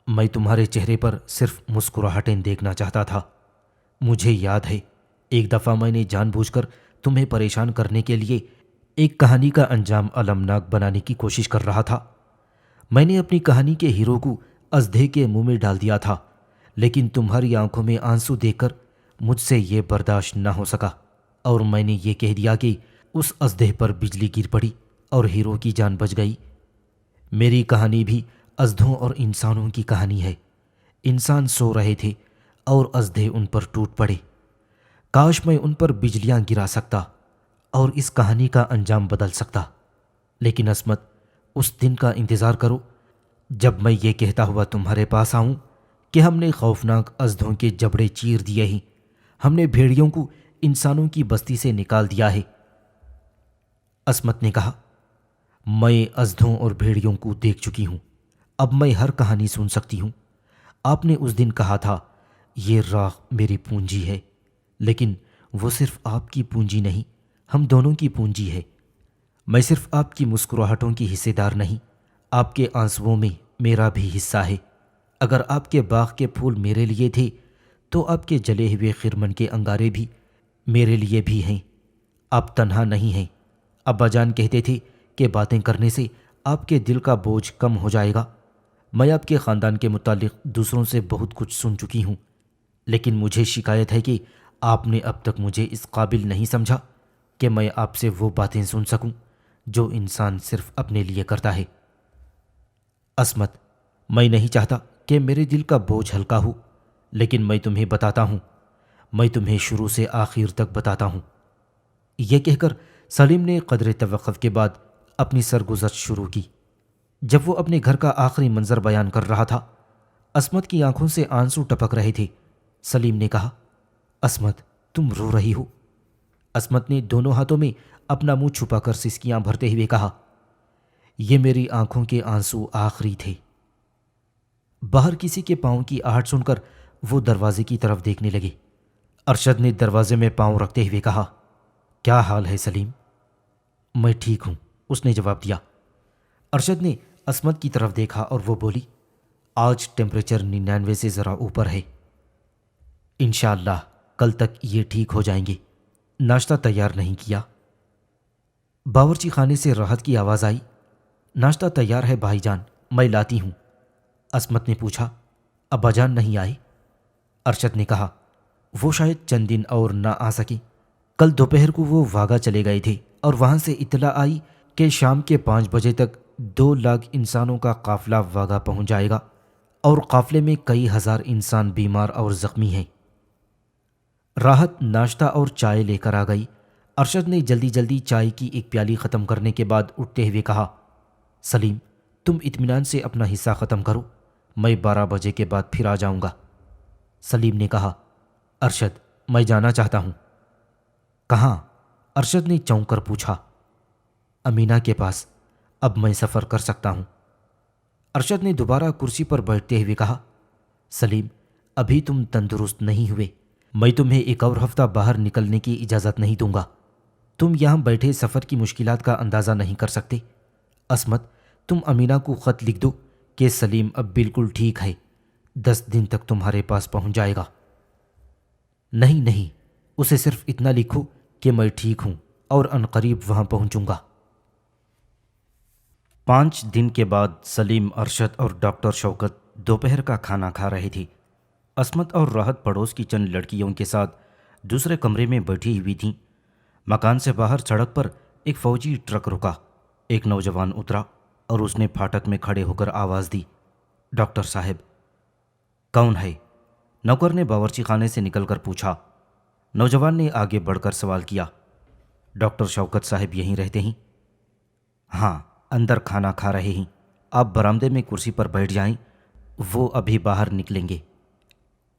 میں تمہارے چہرے پر صرف مسکراہٹیں دیکھنا چاہتا تھا۔ مجھے یاد ہے ایک دفعہ میں نے جان بوجھ کر تمہیں پریشان کرنے کے لیے ایک کہانی کا انجام المناک بنانے کی کوشش کر رہا تھا۔ میں نے اپنی کہانی کے ہیرو کو اژدھے کے منہ میں ڈال دیا تھا، لیکن تمہاری آنکھوں میں آنسو دیکھ کر مجھ سے یہ برداشت نہ ہو سکا، اور میں نے یہ کہہ دیا کہ اس اژدھے پر بجلی گر پڑی اور ہیرو کی جان بچ گئی۔ میری کہانی بھی اژدھوں اور انسانوں کی کہانی ہے۔ انسان سو رہے تھے اور اژدھے ان پر ٹوٹ پڑے۔ کاش میں ان پر بجلیاں گرا سکتا اور اس کہانی کا انجام بدل سکتا، لیکن عصمت، اس دن کا انتظار کرو جب میں یہ کہتا ہوا تمہارے پاس آؤں کہ ہم نے خوفناک اژدھوں کے جبڑے چیر دیے ہیں، ہم نے بھیڑیوں کو انسانوں کی بستی سے نکال دیا ہے۔ عصمت نے کہا، میں اژدھوں اور بھیڑیوں کو دیکھ چکی ہوں، اب میں ہر کہانی سن سکتی ہوں۔ آپ نے اس دن کہا تھا یہ راکھ میری پونجی ہے، لیکن وہ صرف آپ کی پونجی نہیں، ہم دونوں کی پونجی ہے۔ میں صرف آپ کی مسکراہٹوں کی حصے دار نہیں، آپ کے آنسوؤں میں میرا بھی حصہ ہے۔ اگر آپ کے باغ کے پھول میرے لیے تھے تو آپ کے جلے ہوئے خرمن کے انگارے بھی میرے لیے بھی ہیں۔ آپ تنہا نہیں ہیں۔ ابا جان کہتے تھے کہ باتیں کرنے سے آپ کے دل کا بوجھ کم ہو جائے گا۔ میں آپ کے خاندان کے متعلق دوسروں سے بہت کچھ سن چکی ہوں، لیکن مجھے شکایت ہے کہ آپ نے اب تک مجھے اس قابل نہیں سمجھا کہ میں آپ سے وہ باتیں سن سکوں جو انسان صرف اپنے لیے کرتا ہے۔ عصمت، میں نہیں چاہتا کہ میرے دل کا بوجھ ہلکا ہو، لیکن میں تمہیں بتاتا ہوں، میں تمہیں شروع سے آخر تک بتاتا ہوں۔ یہ کہہ کر سلیم نے قدر توقف کے بعد اپنی سرگزشت شروع کی۔ جب وہ اپنے گھر کا آخری منظر بیان کر رہا تھا، عصمت کی آنکھوں سے آنسو ٹپک رہے تھے۔ سلیم نے کہا، عصمت، تم رو رہی ہو؟ عصمت نے دونوں ہاتھوں میں اپنا منہ چھپا کر سسکیاں بھرتے ہوئے کہا، یہ میری آنکھوں کے آنسو آخری تھے۔ باہر کسی کے پاؤں کی آہٹ سن کر وہ دروازے کی طرف دیکھنے لگے۔ ارشد نے دروازے میں پاؤں رکھتے ہوئے کہا، کیا حال ہے سلیم؟ میں ٹھیک ہوں، اس نے جواب دیا۔ ارشد نے عصمت کی طرف دیکھا اور وہ بولی، آج ٹیمپریچر 99 سے ذرا اوپر ہے، انشاءاللہ کل تک یہ ٹھیک ہو جائیں گے۔ ناشتہ تیار نہیں کیا؟ باورچی خانے سے راحت کی آواز آئی، ناشتہ تیار ہے بھائی جان، میں لاتی ہوں۔ عصمت نے پوچھا، ابا جان نہیں آئے؟ ارشد نے کہا، وہ شاید چند دن اور نہ آ سکے، کل دوپہر کو وہ واگا چلے گئے تھے اور وہاں سے اطلاع آئی کہ شام کے 5 بجے تک 2 لاکھ انسانوں کا قافلہ واگا پہنچ جائے گا، اور قافلے میں کئی ہزار انسان بیمار اور زخمی ہیں۔ راحت ناشتہ اور چائے لے کر آ گئی۔ ارشد نے جلدی جلدی چائے کی ایک پیالی ختم کرنے کے بعد اٹھتے ہوئے کہا، سلیم، تم اطمینان سے اپنا حصہ ختم کرو، میں 12 بجے کے بعد پھر آ جاؤں گا۔ سلیم نے کہا، ارشد، میں جانا چاہتا ہوں۔ کہاں؟ ارشد نے چونک کر پوچھا۔ امینہ کے پاس، اب میں سفر کر سکتا ہوں۔ ارشد نے دوبارہ کرسی پر بیٹھتے ہوئے کہا، سلیم، ابھی تم تندرست نہیں ہوئے، میں تمہیں ایک اور ہفتہ باہر نکلنے کی اجازت نہیں دوں گا۔ تم یہاں بیٹھے سفر کی مشکلات کا اندازہ نہیں کر سکتے۔ عصمت، تم امینہ کو خط لکھ دو کہ سلیم اب بالکل ٹھیک ہے، 10 دن تک تمہارے پاس پہنچ جائے گا۔ نہیں، اسے صرف اتنا لکھو کہ میں ٹھیک ہوں اور عنقریب وہاں پہنچوں گا۔ 5 دن کے بعد سلیم، ارشد اور ڈاکٹر شوکت دوپہر کا کھانا کھا رہے تھے۔ عصمت اور راحت پڑوس کی چند لڑکیوں کے ساتھ دوسرے کمرے میں بیٹھی ہوئی تھیں۔ مکان سے باہر سڑک پر ایک فوجی ٹرک رکا۔ ایک نوجوان اترا اور اس نے پھاٹک میں کھڑے ہو کر آواز دی، ڈاکٹر صاحب۔ کون ہے؟ نوکر نے باورچی خانے سے نکل کر پوچھا۔ نوجوان نے آگے بڑھ کر سوال کیا، ڈاکٹر شوکت صاحب یہیں رہتے ہیں؟ ہاں، اندر کھانا کھا رہے ہیں، آپ برآمدے میں کرسی پر بیٹھ جائیں، وہ ابھی باہر نکلیں گے۔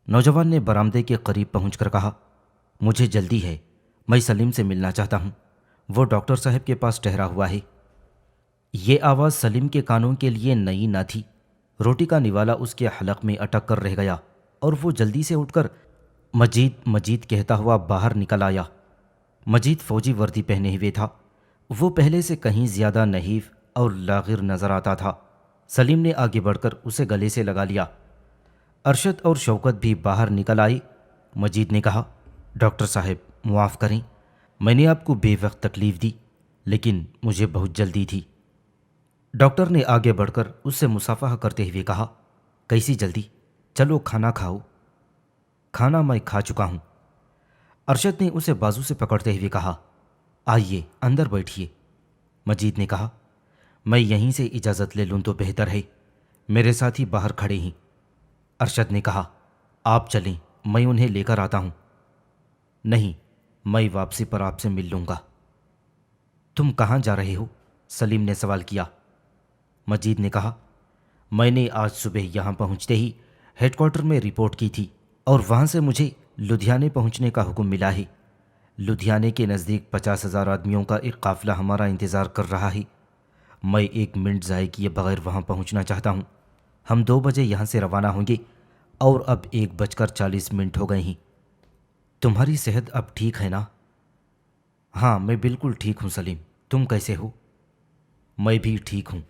نوجوان نے برآمدے کے قریب پہنچ کر کہا، مجھے جلدی ہے، میں سلیم سے ملنا چاہتا ہوں، وہ ڈاکٹر صاحب کے پاس ٹھہرا ہوا ہے۔ یہ آواز سلیم کے کانوں کے لیے نئی نہ تھی۔ روٹی کا نوالا اس کے حلق میں اٹک کر رہ گیا اور وہ جلدی سے اٹھ کر مجید مجید کہتا ہوا باہر نکل آیا۔ مجید فوجی وردی پہنے ہوئے تھا۔ وہ پہلے سے کہیں زیادہ نحیف اور لاغر نظر آتا تھا۔ سلیم نے آگے بڑھ کر اسے گلے سے لگا لیا۔ ارشد اور شوکت بھی باہر نکل آئے۔ مجید نے کہا، ڈاکٹر صاحب معاف کریں، میں نے آپ کو بے وقت تکلیف دی، لیکن مجھے بہت جلدی تھی۔ ڈاکٹر نے آگے بڑھ کر اس سے مصافحہ کرتے ہوئے کہا، کیسی جلدی؟ چلو کھانا کھاؤ۔ کھانا میں کھا چکا ہوں۔ ارشد نے اسے بازو سے پکڑتے ہوئے کہا، آئیے اندر بیٹھیے۔ مجید نے کہا، میں یہیں سے اجازت لے لوں تو بہتر ہے، میرے ساتھی باہر کھڑے ہیں۔ ارشد نے کہا، آپ چلیں، میں انہیں لے کر آتا ہوں۔ نہیں، میں واپسی پر آپ سے مل لوں گا۔ تم کہاں جا رہے ہو؟ سلیم نے سوال کیا۔ مجید نے کہا، میں نے آج صبح یہاں پہنچتے ہی ہیڈ کوارٹر میں رپورٹ کی تھی اور وہاں سے مجھے لدھیانے پہنچنے کا حکم ملا ہے۔ لدھیانے کے نزدیک 50,000 آدمیوں کا ایک قافلہ ہمارا انتظار کر رہا ہے۔ میں 1 منٹ ضائع کیے بغیر وہاں پہنچنا چاہتا ہوں۔ ہم 2 بجے یہاں سے روانہ ہوں گے اور اب 1:40 ہو گئے ہیں۔ تمہاری صحت اب ٹھیک ہے نا؟ ہاں، میں بالکل ٹھیک ہوں سلیم، تم کیسے ہو؟ میں بھی ٹھیک ہوں۔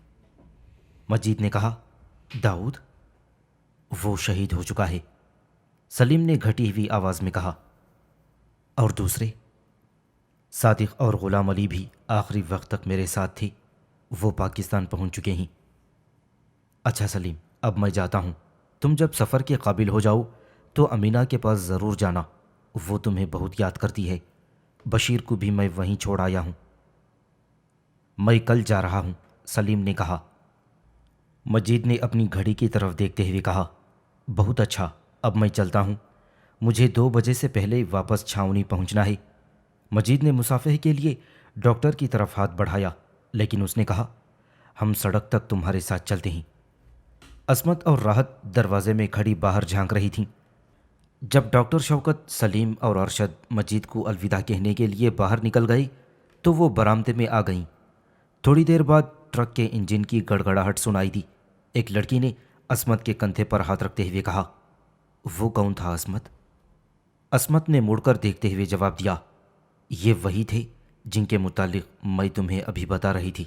مجید نے کہا، داؤد؟ وہ شہید ہو چکا ہے۔ سلیم نے گھٹی ہوئی آواز میں کہا، اور دوسرے؟ صادق اور غلام علی بھی آخری وقت تک میرے ساتھ تھے، وہ پاکستان پہنچ چکے ہیں۔ اچھا سلیم، اب میں جاتا ہوں، تم جب سفر کے قابل ہو جاؤ تو امینہ کے پاس ضرور جانا، وہ تمہیں بہت یاد کرتی ہے۔ بشیر کو بھی میں وہیں چھوڑ آیا ہوں۔ میں کل جا رہا ہوں، سلیم نے کہا۔ مجید نے اپنی گھڑی کی طرف دیکھتے ہوئے کہا، بہت اچھا، اب میں چلتا ہوں، مجھے 2 بجے سے پہلے واپس چھاؤنی پہنچنا ہے۔ مجید نے مصافحے کے لیے ڈاکٹر کی طرف ہاتھ بڑھایا، لیکن اس نے کہا، ہم سڑک تک تمہارے ساتھ چلتے ہیں۔ عصمت اور راحت دروازے میں کھڑی باہر جھانک رہی تھیں۔ جب ڈاکٹر شوکت، سلیم اور ارشد مجید کو الوداع کہنے کے لیے باہر نکل گئے تو وہ برآمدے میں آ گئیں۔ تھوڑی دیر بعد ٹرک کے انجن کی گڑگڑاہٹ سنائی دی۔ ایک لڑکی نے عصمت کے کندھے پر ہاتھ رکھتے ہوئے کہا، وہ کون تھا عصمت؟ عصمت نے مڑ کر دیکھتے ہوئے جواب دیا، یہ وہی تھے جن کے متعلق میں تمہیں ابھی بتا رہی تھی۔